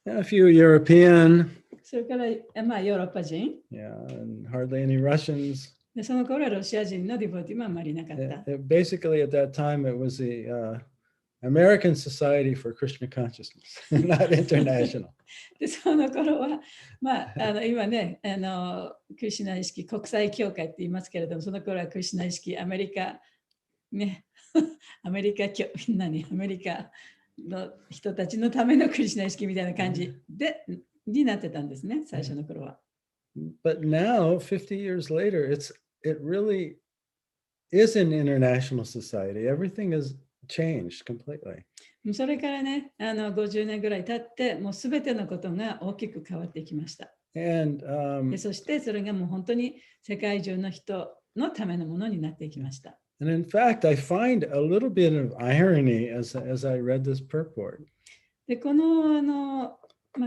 And a few European. それからヨーロッパ人。Yeah, and hardly any Russians. で、その頃はロシア人のディボティもあまりいなかった。Basically, at that time, it was the American Society for Krishna Consciousness, not international. で、その頃は、今ね、クリシュナ意識国際協会って言いますけれども、その頃はクリシュナ意識アメリカ、ね、アメリカの人たちのためのクリシュナ意識みたいな感じになってたんですね、最初の頃は。But now, 50 years later, it really is an international society. Everything has changed completely. それからね、50年ぐらい経って、もうすべてのことが大きく変わってきました。And でそしてそれがもう本当に世界中の人のためのものになっていきました。And in fact, I find a little bit of irony as I read this purport. で、この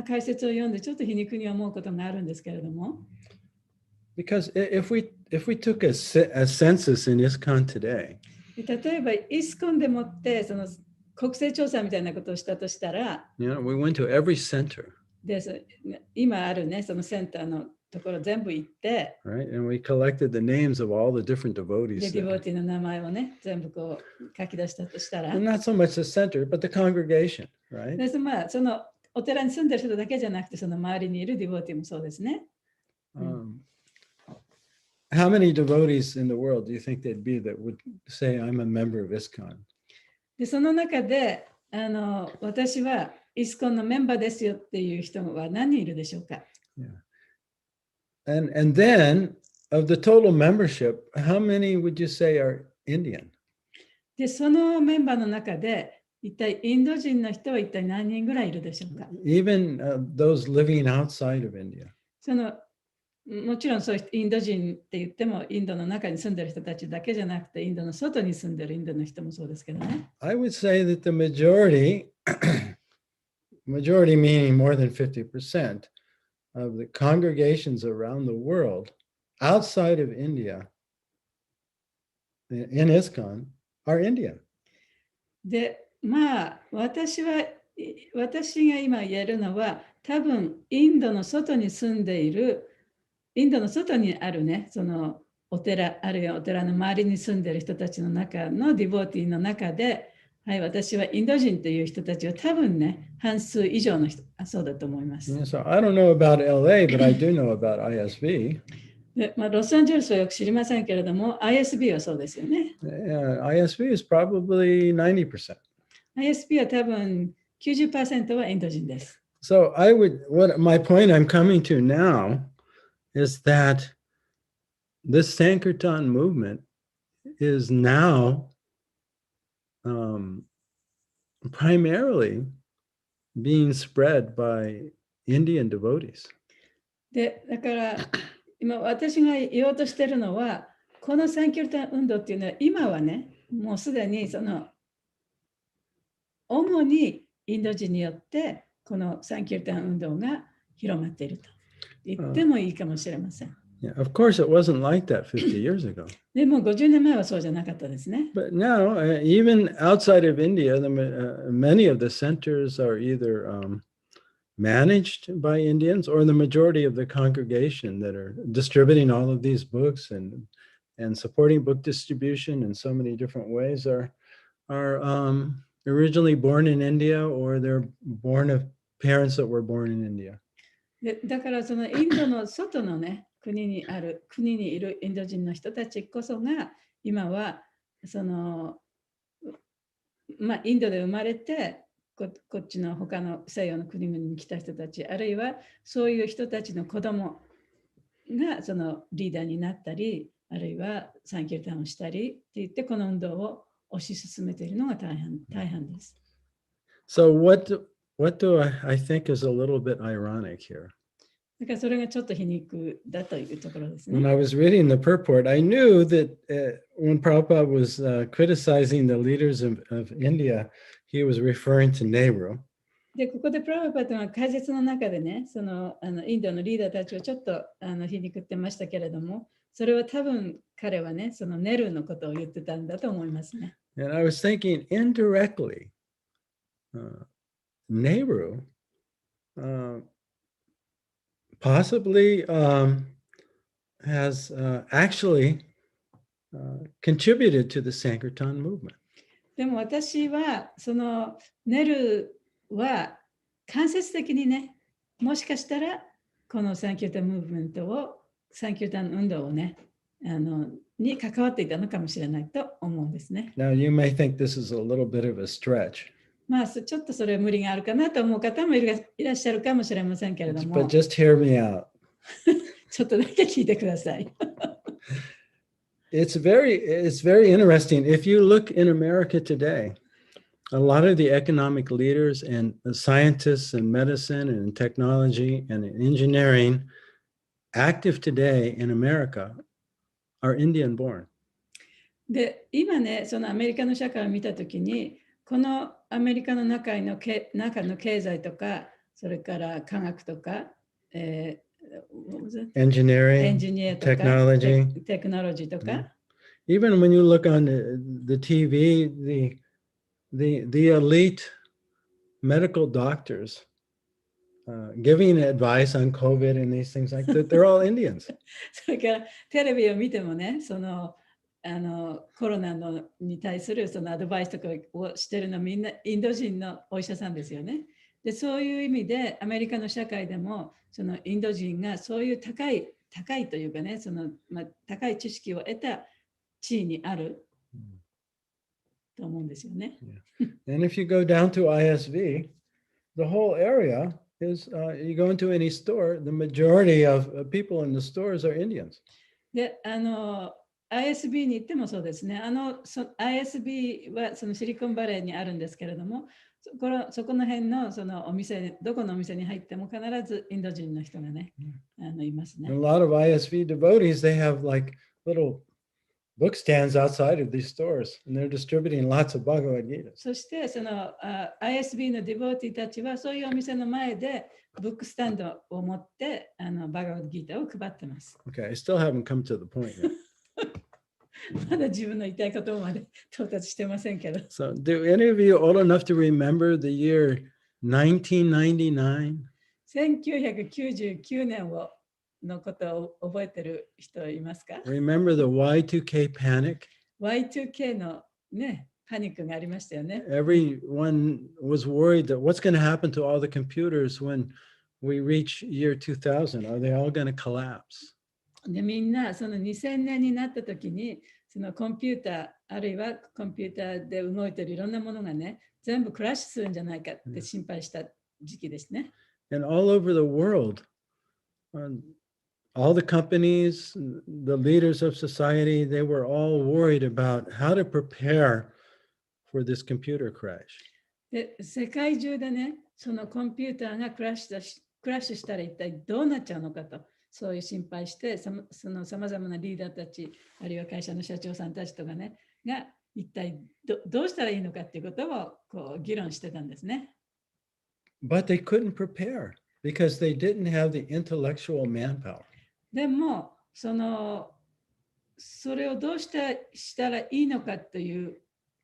解説を読んでちょっと皮肉に思うことがあるんですけれども。Because if we took a census in ISKCON today, 例えばイスコンでもってその国勢調査みたいなことをしたとしたら、we went to every center, で今あるね、そのセンターのところ全部行って、right? And we collected the names of all the different で、 devotees ディボ there. ティの名前をね、全部こう書き出したとしたら、 And not so much the center, but the congregation, right? でまあ、そのお寺に住んでる人だけじゃなくて、その周りにいるディボティもそうですね。How many devotees in the world do you think there'd be that would say, I'm a member of ISKCON? で、その中で、私はイスコンのメンバーですよっていう人は何人いるでしょうか。 Yeah. And then of the total membership, how many would you say are Indian? で、そのメンバーの中で、一体インド人の人は一体何人ぐらいいるでしょうか。 Even those living outside of India. もちろんそういうインド人って言っても、インドの中に住んでる人たちだけじゃなくて、インドの外に住んでるインドの人もそうですけどね。I would say that the majority, majority meaning more than 50% of the congregations around the world outside of India in ISKCON are Indian. で、まあ、私が今言えるのは、多分インドの外に住んでいる、インドの外にあるね、そのお寺、あるいはお寺の周りに住んでいる人たちの中のディボーティーの中で、はい、私はインド人という人たちは多分ね、半数以上の人、そうだと思います。So I don't know about LA, but I do know about ISB. でまあ、ロサンゼルスはよく知りませんけれども、ISB はそうですよね。ISB is probably 90%. ISB は多分 90% はインド人です。So what my point I'm coming to now is that this Sankirtan movement is now primarily being spread by Indian devotees. で、だから今私が言おうとしているのは、このサンキュルタン運動っていうのは今はね、もうすでにその主にインド人によってこのサンキュルタン運動が広まっていると言ってもいいかもしれません。Yeah, of course, it wasn't like that 50 years ago. でも50年前はそうじゃなかったですね。But now, even outside of India, many of the centers are either managed by Indians or the majority of the congregation that are distributing all of these books and supporting book distribution in so many different ways are originally born in India or they're born of parents that were born in India. でだからそのインドの外のね、国にいるインド人の人たちこそが今はその、まあ、インドで生まれてこっちの他の西洋の国々に来た人たち、あるいはそういう人たちの子供がそのリーダーになったり、あるいはサンキュルタンをしたりって言ってこの運動を推し進めているのが大半です。So what do I think is a little bit ironic here? だからそれがちょっと皮肉だというところですね。When I was reading the purport, I knew that when Prabhupada was criticizing the leaders of India, he was referring to Nehru. で、ここでプラブパトが解説の中でね、そのインドのリーダーたちをちょっと皮肉ってましたけれども、それは多分彼はね、そのネルーのことを言ってたんだと思いますね。And I was thinking indirectly, Nehru possibly has actually contributed to the Sankirtan movement. でも私はそのネルは間接的にね、もしかしたらこのサンキュルタンムーブメントを、サンキュルタン運動をね、に関わっていたのかもしれないと思うんですね。Now you may think this is a little bit of a stretch. まあちょっとそれ無理があるかなと思う方もいらっしゃるかもしれませんけれども、But just hear me out. ちょっとだけ聞いてください。It's very interesting. If you look in America today, a lot of the economic leaders and the scientists in medicine and in technology and in engineering active today in America are Indian born. で、今ね、そのアメリカの社会を見たときに、このアメリカの中の経済とか、それから科学とか、Engineering, とか technology. テクノロジーとか、Even when you look on the TV, the elite medical doctors giving advice on COVID and these things like that, they're all Indians. それからテレビを見てもね、コロナに対するそのアドバイスとかをしてるのはみんなインド人のお医者さんですよね。で、そういう意味でアメリカの社会でもそのインド人がそういう高いというかね、高い知識を得た地位にあると思うんですよね。And if you go down to ISV, the whole area is, you go into any store, the majority of people in the stores are Indians. で、ISB に行ってもそうですね。ISB はそのシリコンバレーにあるんですけれども、そこの辺のそのお店、どこのお店に入っても必ずインド人の人がね、いますね。A lot of ISV devotees, they have like little book stands outside of these stores, and they're distributing lots of Bhagavad Gita. そしてそのISB のディボーティーたちはそういうお店の前でブックスタンドを持ってバガバッドギーターを配ってます。Okay, I still haven't come to the point yet. まだ自分の言いたいことまで到達してませんけど。So, do any of you old enough to remember the year 1999? 1999年のことを覚えてる人いますか？ Remember the Y2K panic? Y2K のね、パニックがありましたよね。Everyone was worried that what's going to happen to all the computers when we reach year 2000? Are they all going to collapse? でみんなその2000年になった時にそのコンピューターあるいはコンピューターで動いてるいろんなものがね全部クラッシュするんじゃないかって心配した時期ですね。And all over the world, all the companies, the leaders of society, they were all worried about how to prepare for this computer crash. で世界中でねそのコンピューターがクラッシュしたら一体どうなっちゃうのかと。そういう心配して、そのさまざまなリーダーたち、あるいは会社の社長さんたちとかね、が一体どうしたらいいのかっていうことをこう議論してたんですね。But they couldn't prepare because they didn't have the intellectual manpower. でも、それをどうしたらいいのかという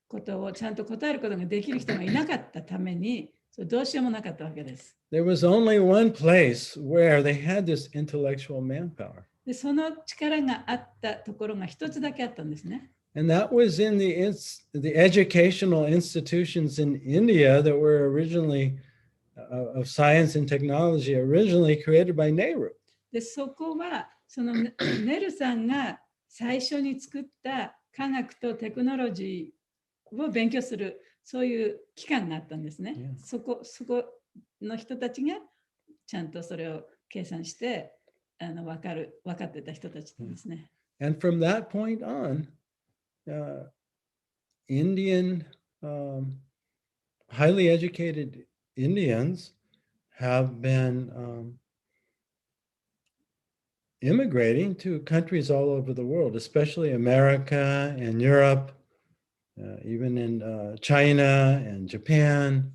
ことをちゃんと答えることができる人がいなかったために、どうしようもなかったわけです。There was only one place where they had this intellectual manpower. でその力があったところが一つだけあったんですね。And that was in the educational institutions in India that were originally of science and technology, originally created by Nehru. でそこはそのネルさんが最初に作った科学とテクノロジーを勉強するそういう機関があったんですね。Yeah. そこの人たちがちゃんとそれを計算して分かってた人たちですね。And from that point on, Indian, highly educated Indians have been immigrating to countries all over the world, especially America and Europe, even in China and Japan.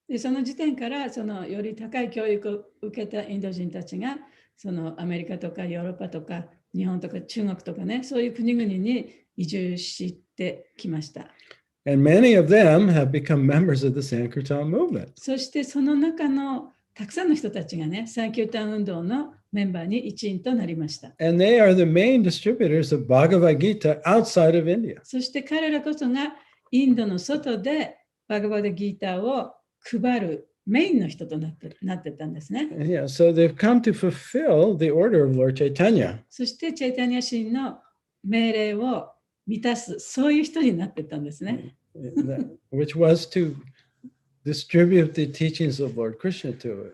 でその時点からより高い教育を受けたインド人たちがアメリカとかヨーロッパとか日本とか中国とかねそういう国々に移住してきました。And many of them have become members of the Sankirtan movement. そしてその中のたくさんの人たちがねサンキュータン運動のメンバーに一員となりました。And they are the main distributors of Bhagavad Gita outside of India. そして彼らこそがインドの外でバガバッドギーターを配るメインの人となってたんですね。Yeah, so they've come to fulfill the order of Lord Chaitanya. そしてチャイタニア神の命令を満たすそういう人になってたんですね。Which was to distribute the teachings of Lord Krishna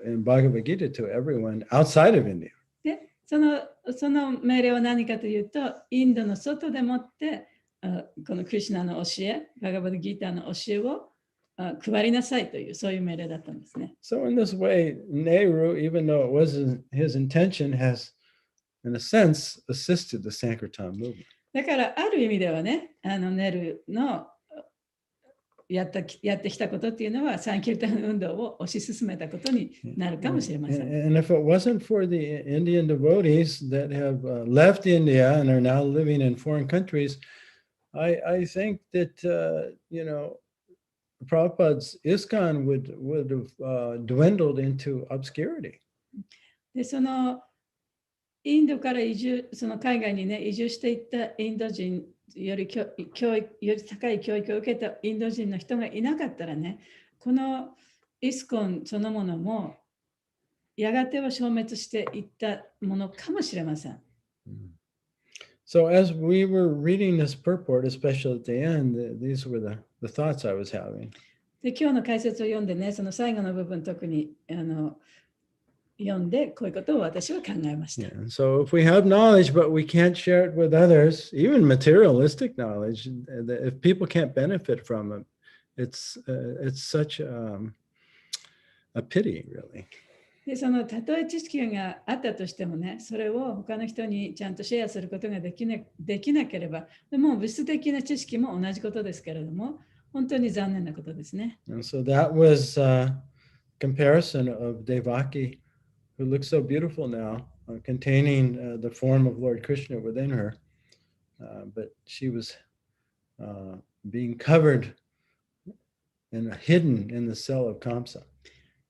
in Bhagavad Gita to everyone outside of India. で、その命令は何かというと、インドの外でもってこのクリシュナの教え、バガバッドギーターの教えを配りなさいというそういう命令だったんですね。So in this way, Nehru, even though it wasn't his intention, has, in a sense, assisted the Sankirtan movement. だからある意味ではね、ネルのやってきたことっていうのはサンキュータン運動を推し進めたことになるかもしれません。And if it wasn't for the Indian devotees that have left India and are now living in foreign countries, I think that, Prabhupada's ISKCON would have dwindled into obscurity. で、そのインドからその海外にね、移住していったインド人よりより高い教育を受けたインド人の人がいなかったらね、このイスコンそのものもやがては消滅していったものかもしれません。So as we were reading this purport, especially at the end, these were the thoughts I was having. で、今日の解説を読んでね、その最後の部分特に読んで、こういうことを私は考えました。Yeah. So if we have knowledge, but we can't share it with others, even materialistic knowledge, if people can't benefit from it, it's such a pity, really. で、そのたとえ知識があったとしてもね、それを他の人にちゃんとシェアすることができなければ、もう物質的な知識も同じことですけれども、本当に残念なことですね。And so that was a comparison of Devaki, who looks so beautiful now, containing the form of Lord Krishna within her, but she was being covered and hidden in the cell of Kamsa.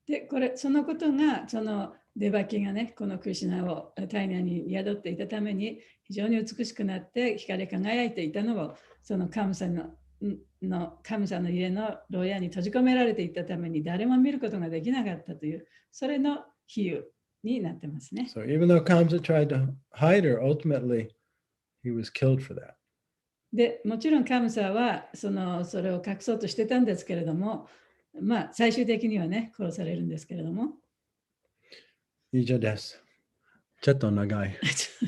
で、そのことが、そのデバキがね、このクリシュナを体内に宿っていたために、非常に美しくなって光り輝いていたのを、そのカムサの家の牢屋に閉じ込められていたために、誰も見ることができなかったという、それの比喩になってますね。So even though Kamsa tried to hide her, ultimately he was killed for that. で、もちろんカムサはそれを隠そうとしてたんですけれども、まあ最終的にはね、殺されるんですけれども。以上です。ちょっと長い。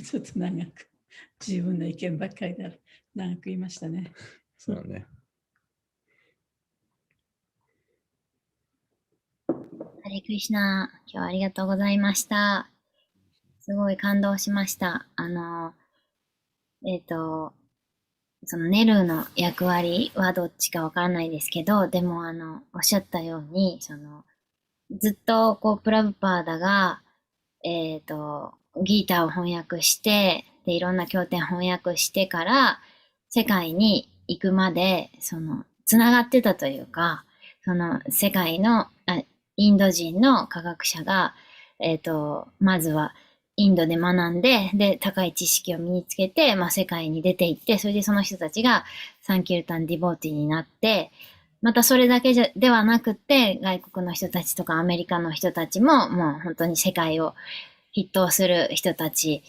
ちょっと長く、自分の意見ばっかりで長く言いましたね。そうね。ハレクリシュナ、今日はありがとうございました。すごい感動しました。そのネルの役割はどっちかわからないですけど、でもおっしゃったように、ずっとプラブパーダが、ギーターを翻訳して、で、いろんな経典翻訳してから、世界に行くまで、つながってたというか、世界の、インド人の科学者が、まずは、インドで学んで、で、高い知識を身につけて、世界に出て行って、それでその人たちがサンキルタンディボーティになって、またそれだけではなくって、外国の人たちとかアメリカの人たちも、もう本当に世界を筆頭する人たち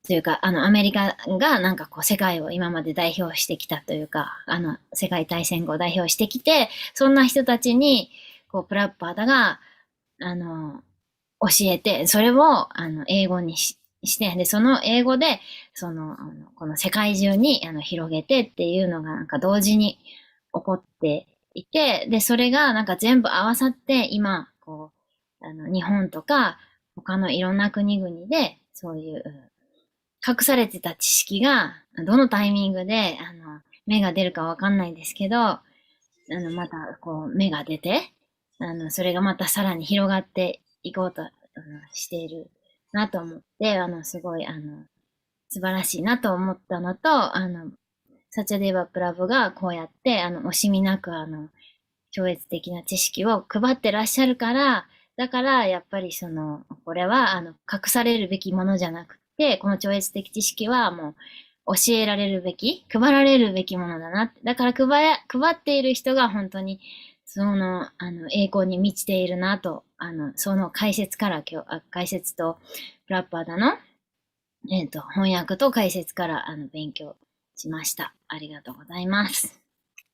というか、アメリカが世界を今まで代表してきたというか、世界大戦後を代表してきて、そんな人たちに、プラッパーダが、教えて、それを、英語にして、で、その英語で、この世界中に、広げてっていうのが、同時に起こっていて、で、それが、全部合わさって、今、日本とか、他のいろんな国々で、そういう、隠されてた知識が、どのタイミングで、芽が出るかわかんないですけど、また、芽が出て、それがまたさらに広がっていこうとしているなと思って、すごい、素晴らしいなと思ったのと、サチャデーバプラブがこうやって、惜しみなく、超越的な知識を配ってらっしゃるから、だから、やっぱりこれは、隠されるべきものじゃなくて、この超越的知識はもう、教えられるべき、配られるべきものだなって。だから配っている人が本当に、栄光に満ちているなと、その解説から解説と、プラッパーダの、翻訳と解説から、勉強しました。ありがとうございます。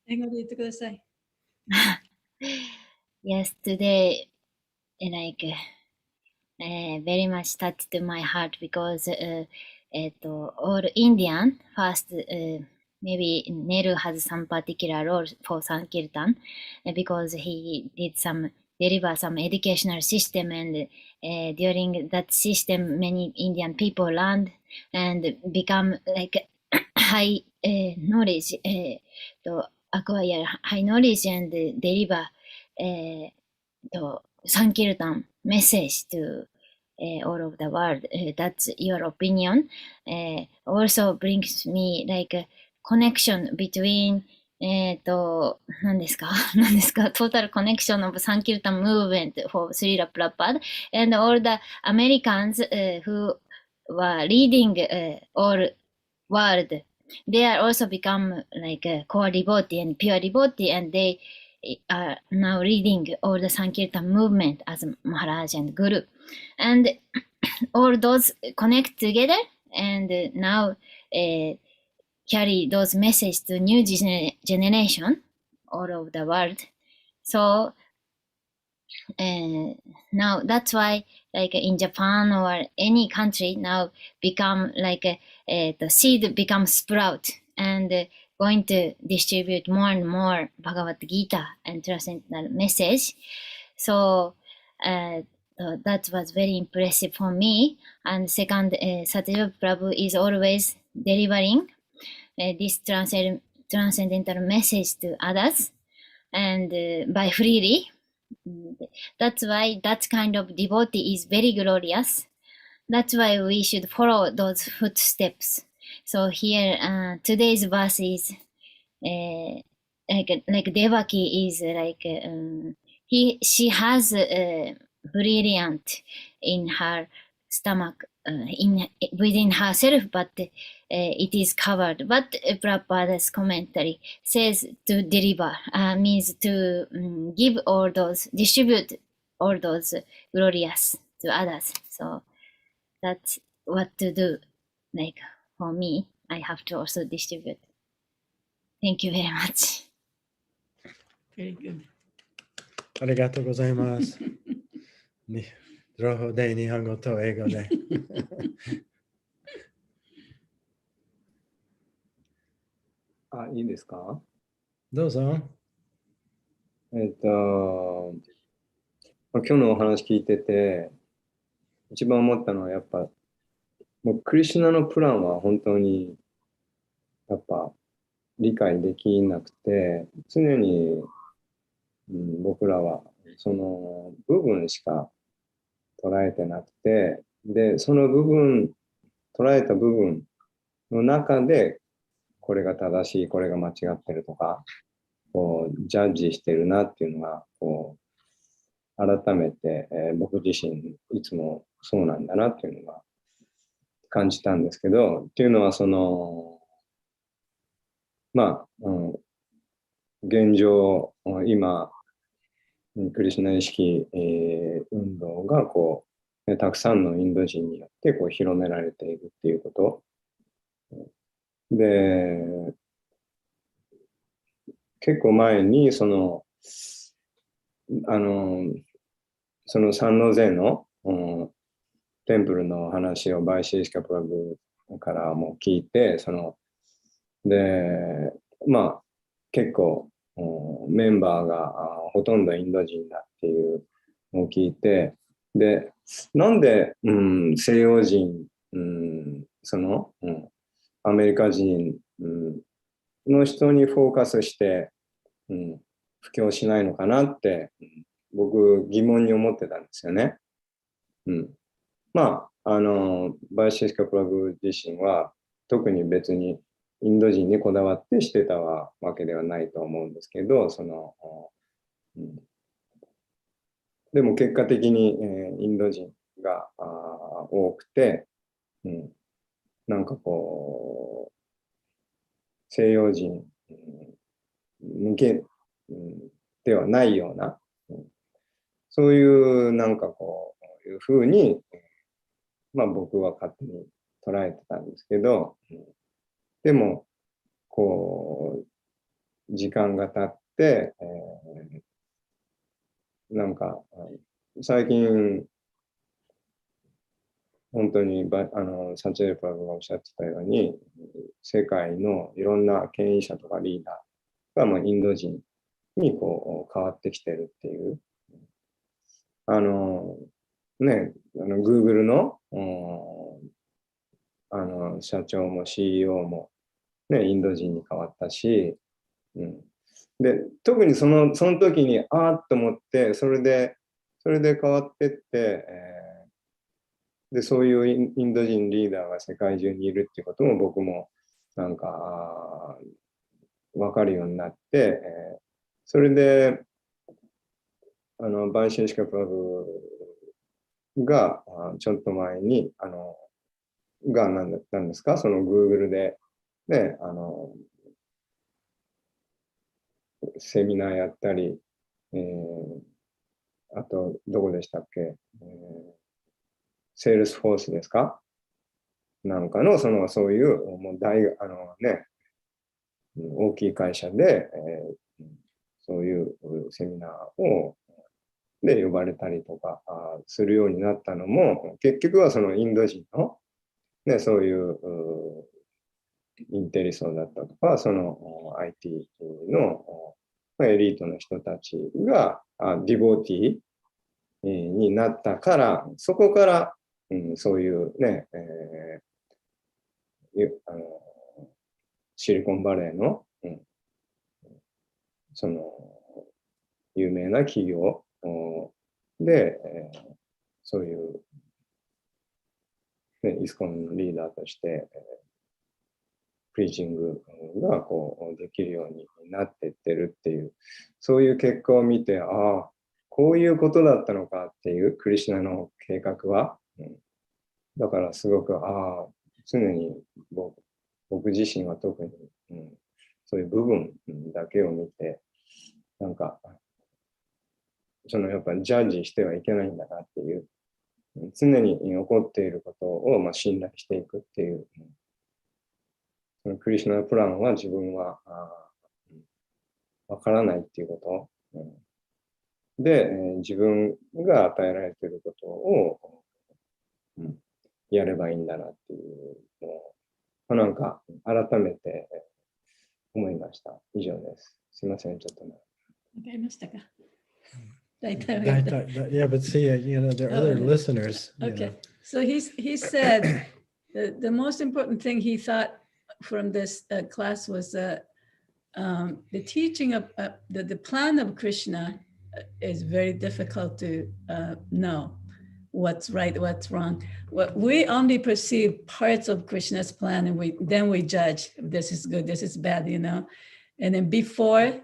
英語で言ってください。Yes, today, very much touched my heart because, all Indian first, maybe Nehru has some particular role for Sankirtan because he did deliver some educational system and during that system many Indian people learned and become like high knowledge to acquire high knowledge and deliver to Sankirtan message to all of the world. That's your opinion. Also brings me like connection between 何ですか何ですか total connection of Sankirtan movement for Srila Prabhupada and all the Americans who were leading all world. They are also become like a core devotee and pure devotee, and they are now leading all the Sankirtan movement as Maharaj and Guru. And all those connect together and now carry those messages to new generation all over the world. So now that's why like in Japan or any country now become like the seed becomes sprout and going to distribute more and more Bhagavad Gita and transcendental message. So that was very impressive for me. And second, Satyadeva Prabhu is always delivering this transcendental message to others and by freely. That's why that kind of devotee is very glorious. That's why we should follow those footsteps. So here today's verse is like Devaki is like she has brilliant in her stomach within herself, but it is covered. But Prabhupada's commentary says to deliver means to give all those, distribute all those glorious to others. So that's what to do. Like for me, I have to also distribute. Thank you very much. Very good. ありがとうございます。両方で日本語と英語で。あ、いいですか？どうぞ。今日のお話聞いてて、一番思ったのはやっぱ、もうクリシュナのプランは本当にやっぱ理解できなくて、常に、僕らはその部分しか捉えてなくて、で、その部分、捉えた部分の中で、これが正しい、これが間違ってるとか、こうジャッジしてるなっていうのがこう改めて、僕自身いつもそうなんだなっていうのが感じたんですけど、っていうのはそのまあ、現状今クリシュナ意識、運動がこう、ね、たくさんのインド人によってこう広められているっていうことで、結構前にその三ノ瀬の、テンプルの話をバイシーシカプラブからも聞いて、でまあ結構メンバーがほとんどインド人だっていうのを聞いて、でなんで、西洋人、アメリカ人、の人にフォーカスして、布教しないのかなって、僕疑問に思ってたんですよね。まあバイシェシカ・プラブ自身は特に別にインド人にこだわってしてたわけではないと思うんですけど、でも結果的に、インド人が多くて、なんかこう西洋人向けではないような、そういうなんかこういうふうに、まあ僕は勝手に捉えてたんですけど、でもこう時間が経って、なんか最近本当にサチェルプラブがおっしゃってたように、世界のいろんな権威者とかリーダーが、インド人にこう変わってきてるっていう。Google の、社長も CEO も、ね、インド人に変わったし、で特にその時にあーっと思って、それで変わってって、でそういうインド人リーダーが世界中にいるっていうことも僕もなんか、わかるようになって、それで、バイシェシカプラブが、ちょっと前に、なんですか、その Google で、ね、セミナーやったり、あと、どこでしたっけ、セールスフォースですかなんかの、そういう、もう大きい会社で、そういうセミナーを、で呼ばれたりとかするようになったのも、結局はそのインド人の、ね、そういうインテリ層だったとか、その IT のエリートの人たちがディボーティーになったから、そこから、そういうね、シリコンバレーの、その有名な企業で、そういう、ね、イスコンのリーダーとして、プリーチングができるようになっていってるっていう、そういう結果を見て、こういうことだったのかっていう、クリシュナの計画は。だからすごく、常に僕自身は特に、そういう部分だけを見て、なんか、やっぱりジャッジしてはいけないんだなっていう、常に起こっていることを信頼していくっていう、そのクリシュナのプランは自分はわからないっていうこと、で、自分が与えられていることを、やればいいんだなっていうのを、なんか改めて思いました。以上です。すいません、ちょっとね。わかりましたか？大体わかった。Yeah, but see, there are other listeners. Okay. So he said the most important thing he thought from this class was the teaching of the plan of Krishna is very difficult to know what's right, what's wrong. We only perceive parts of Krishna's plan, and then we judge this is good, this is bad, you know. And then before,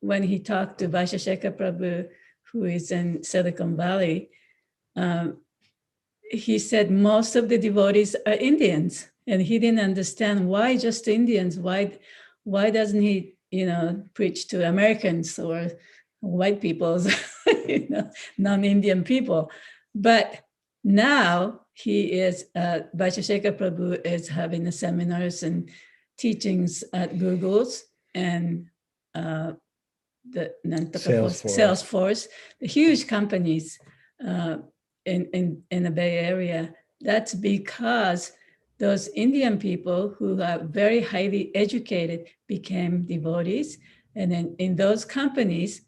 when he talked to Vaishesheka Prabhu, who is in Silicon Valley, he said most of the devotees are Indians, and he didn't understand why just Indians. Why doesn't he, preach to Americans or white peoples, non-Indian people? But now he is, Vaishesheka Prabhu is having the seminars and teachings at Google's and the Salesforce, the huge companies in the Bay Area. That's because those Indian people who are very highly educated became devotees. And then in those companies,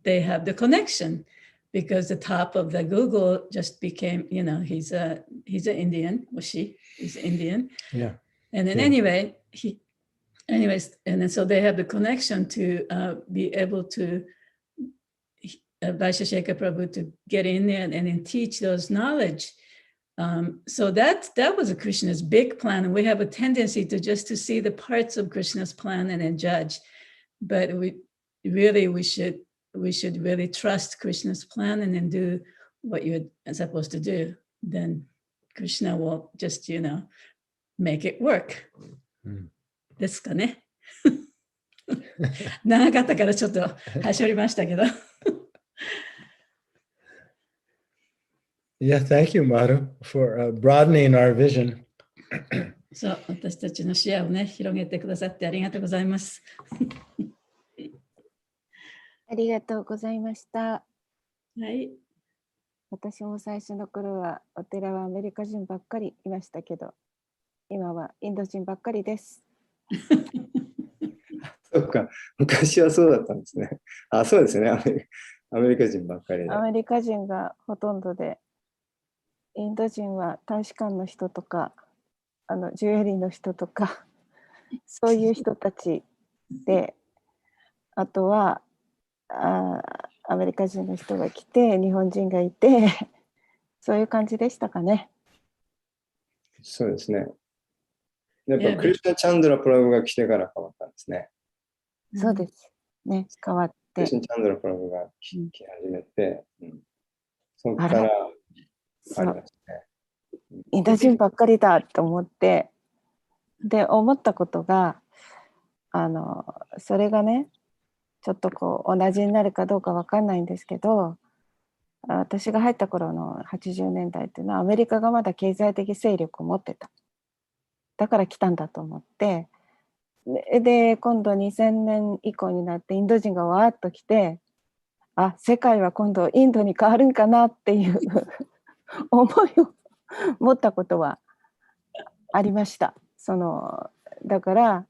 they have the connection because the top of the Google just became, he's an Indian, or she's Indian. Yeah. And then anyways, and then so they have the connection to be able to Vaishesheka Prabhu to get in there and then teach those knowledge. So that was a Krishna's big plan, and we have a tendency to see the parts of Krishna's plan and then judge. But we should really trust Krishna's plan and then do what you're supposed to do. Then Krishna will just make it work. ですかね。長かったからちょっと端折りましたけど。Yeah, thank you, Madhu, for broadening our vision. そう、私たちの視野をね、広げてくださってありがとうございます。ありがとうございました。はい。私も最初の頃はお寺はアメリカ人ばっかりいましたけど、今はインド人ばっかりです。そうか、昔はそうだったんですね。そうですね。アメリカ人ばっかりで。アメリカ人がほとんどで、インド人は大使館の人とか、ジュエリーの人とか、そういう人たちで、あとはアメリカ人の人が来て、日本人がいて、そういう感じでしたかね。そうですね。やっぱクリシュナ・チャンドラ・プラブが来てから変わったんですね。そうですね。変わっクリて。シュナ・チャンドラ・プラブが来うん始めて、そこあかららそう変わりましたね。インド人ばっかりだと思って、で、思ったことが、それがね、ちょっとこう同じになるかどうかわかんないんですけど、私が入った頃の80年代っていうのはアメリカがまだ経済的勢力を持ってた。だから来たんだと思って、で、今度2000年以降になってインド人がわーっと来て、あ、世界は今度インドに変わるんかなっていう思いを持ったことはありました。だから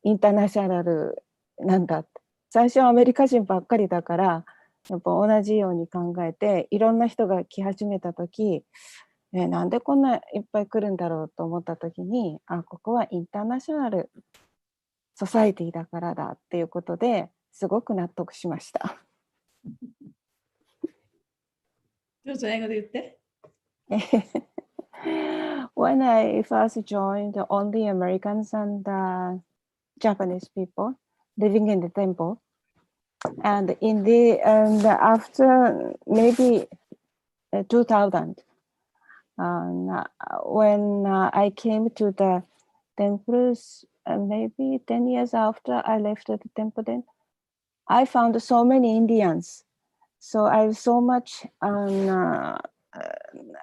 インターナショナルなんだって。最初はアメリカ人ばっかりだから、やっぱ同じように考えて、いろんな人が来始めたとき、なんでこんないっぱい来るんだろうと思ったときに、ここはインターナショナルソサイティだからだっていうことですごく納得しました。どうぞ英語で言って。When I first joined, only Americans and Japanese people living in the temple, and after maybe 2000, when I came to the temples, maybe 10 years after I left the temple, then I found so many Indians. So I was so much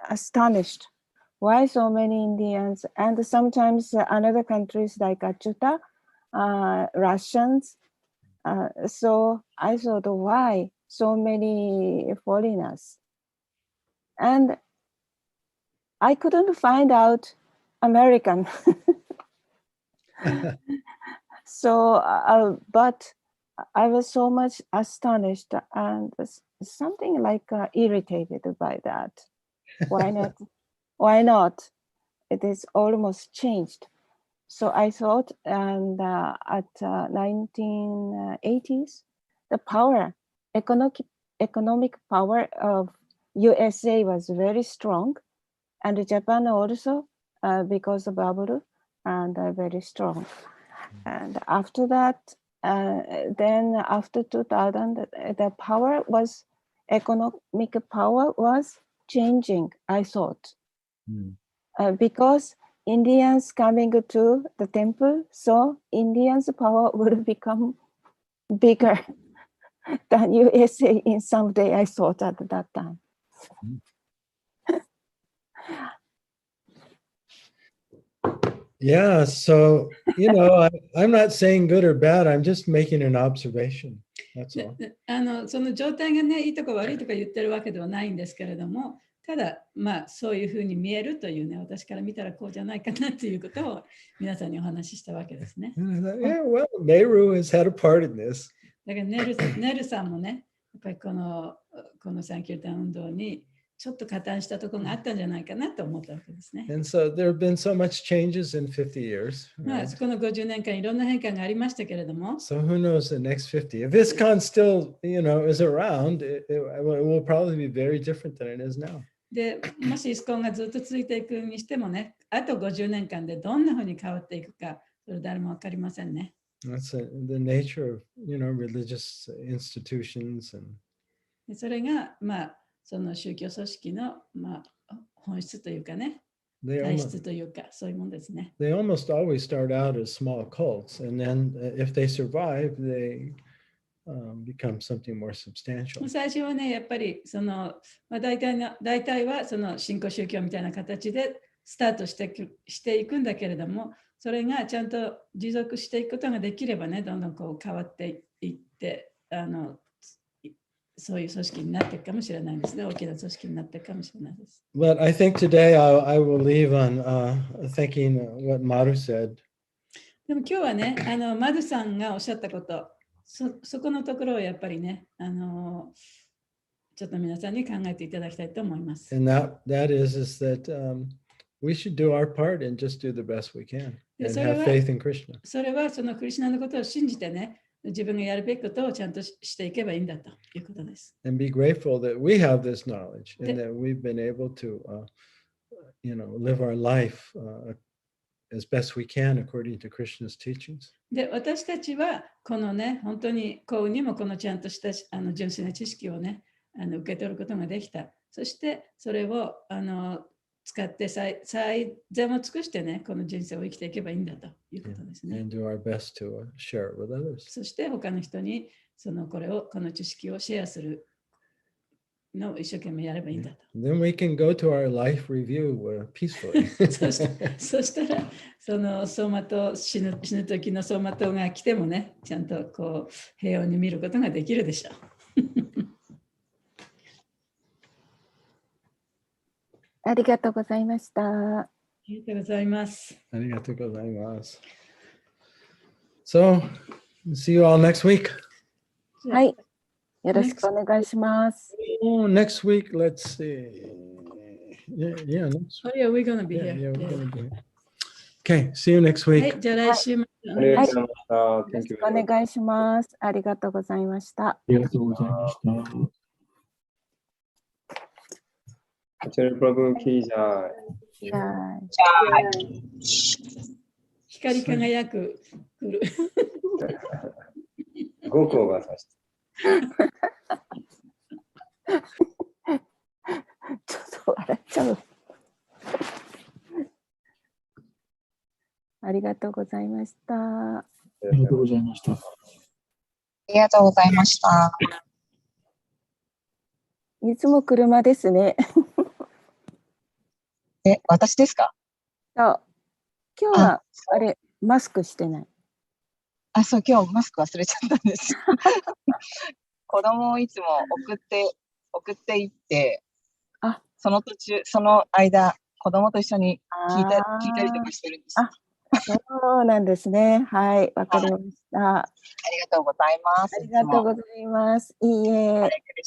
astonished. Why so many Indians? And sometimes another countries like Achuta, Russians. So I thought, why so many foreigners? And I couldn't find out American. So, but I was so much astonished and something like irritated by that. Why not? Why not? It is almost changed. So I thought, and at 1980s, the economic power of USA was very strong, and Japan also, because of bubble, and very strong. And after that, then after 2000, the economic power was changing, I thought. Because Indians coming to the temple, so Indians' power would become bigger than USA in some day, I thought at that time. Yeah, so, I'm not saying good or bad. I'm just making an observation. That's all. その状態がね、いいとか悪いとか言ってるわけではないんですけれども、ただ、そういうふうに見えるというね、私から見たらこうじゃないかなということを皆さんにお話ししたわけですね。Yeah, well, Nehru has had a part in this. だからネルさんもね、やっぱりこのサンキュータン運動にちょっと加担したところがあったんじゃないかなと思ったわけですね。And so there have been so much changes in 50 years. Right? この50年間いろんな変化がありましたけれども。So who knows the next 50? If ISKCON still, is around, it will probably be very different than it is now. で、もしイスコンがずっと続いていくにしてもね、あと50年間でどんなふうに変わっていくか、それ誰も分かりませんね。That's the nature of, religious institutions. And それが、その宗教組織の、本質というかね、体質というか、そういうもんですね。They almost always start out as small cults, and then if they survive, they become something more substantial. 最初はね、やっぱり大体はその新興宗教みたいな形でスタートしていくんだけれども、それがちゃんと持続していくことができればね、どんどんこう変わっていって、そういう組織になっていくかもしれないですね。大きな組織になっていくかもしれないです。But I think today I will leave on thinking what Maru said. でも今日はね、マルさんがおっしゃったこと、そこのところをやっぱりね、ちょっと皆さんに考えていただきたいと思います。And that is that we should do our part and just do the best we can and have faith in Krishna. それはそのクリシュナのことを信じてね、自分がやるべきことをちゃんとしていけばいいんだということです。And be grateful that we have this knowledge and that we've been able to, live our life as best we can according to Krishna's teachings. で、私たちはこのね、本当に幸運にもこのちゃんとした純粋な知識をね、受け取ることができた。そしてそれを使って最善を尽くしてね、この人生を生きていけばいいんだということですね。And do our best to share it with others. そして他の人にこの知識をシェアするのを一生懸命やればいいんだと。Then we can go to our life review peacefully. そしたら走馬灯死ぬ時の走馬灯が来てもね、ちゃんとこう平穏に見ることができるでしょう。ありがとうございました。ありがとうございます。ありがとうございます。So, see you all next week. はい。よろしくお願いします。Oh, next week, let's see. Yeah, next Oh, yeah, we're gonna be Yeah, here. yeah, we're gonna be here. Okay, see you next は week. い、じゃあ来週もありがとうございました。よろしくお願いします。ありがとうございました。ありがとうございました。アチャルプラブキージャーイ。はい光り輝く来る。五光がさして。ちょっと笑っちゃう。ありがとうございました。ありがとうございました。ありがとうございました。いつも車ですね。私ですか？そう今日はあれマスクしてない。そう、今日マスク忘れちゃったんです。子供をいつも送っていって、その間、子供と一緒に聞いたりとかしてるんです。そうなんですね。はい、わかりました。ありがとうございます。ありがとうございます。いいえ。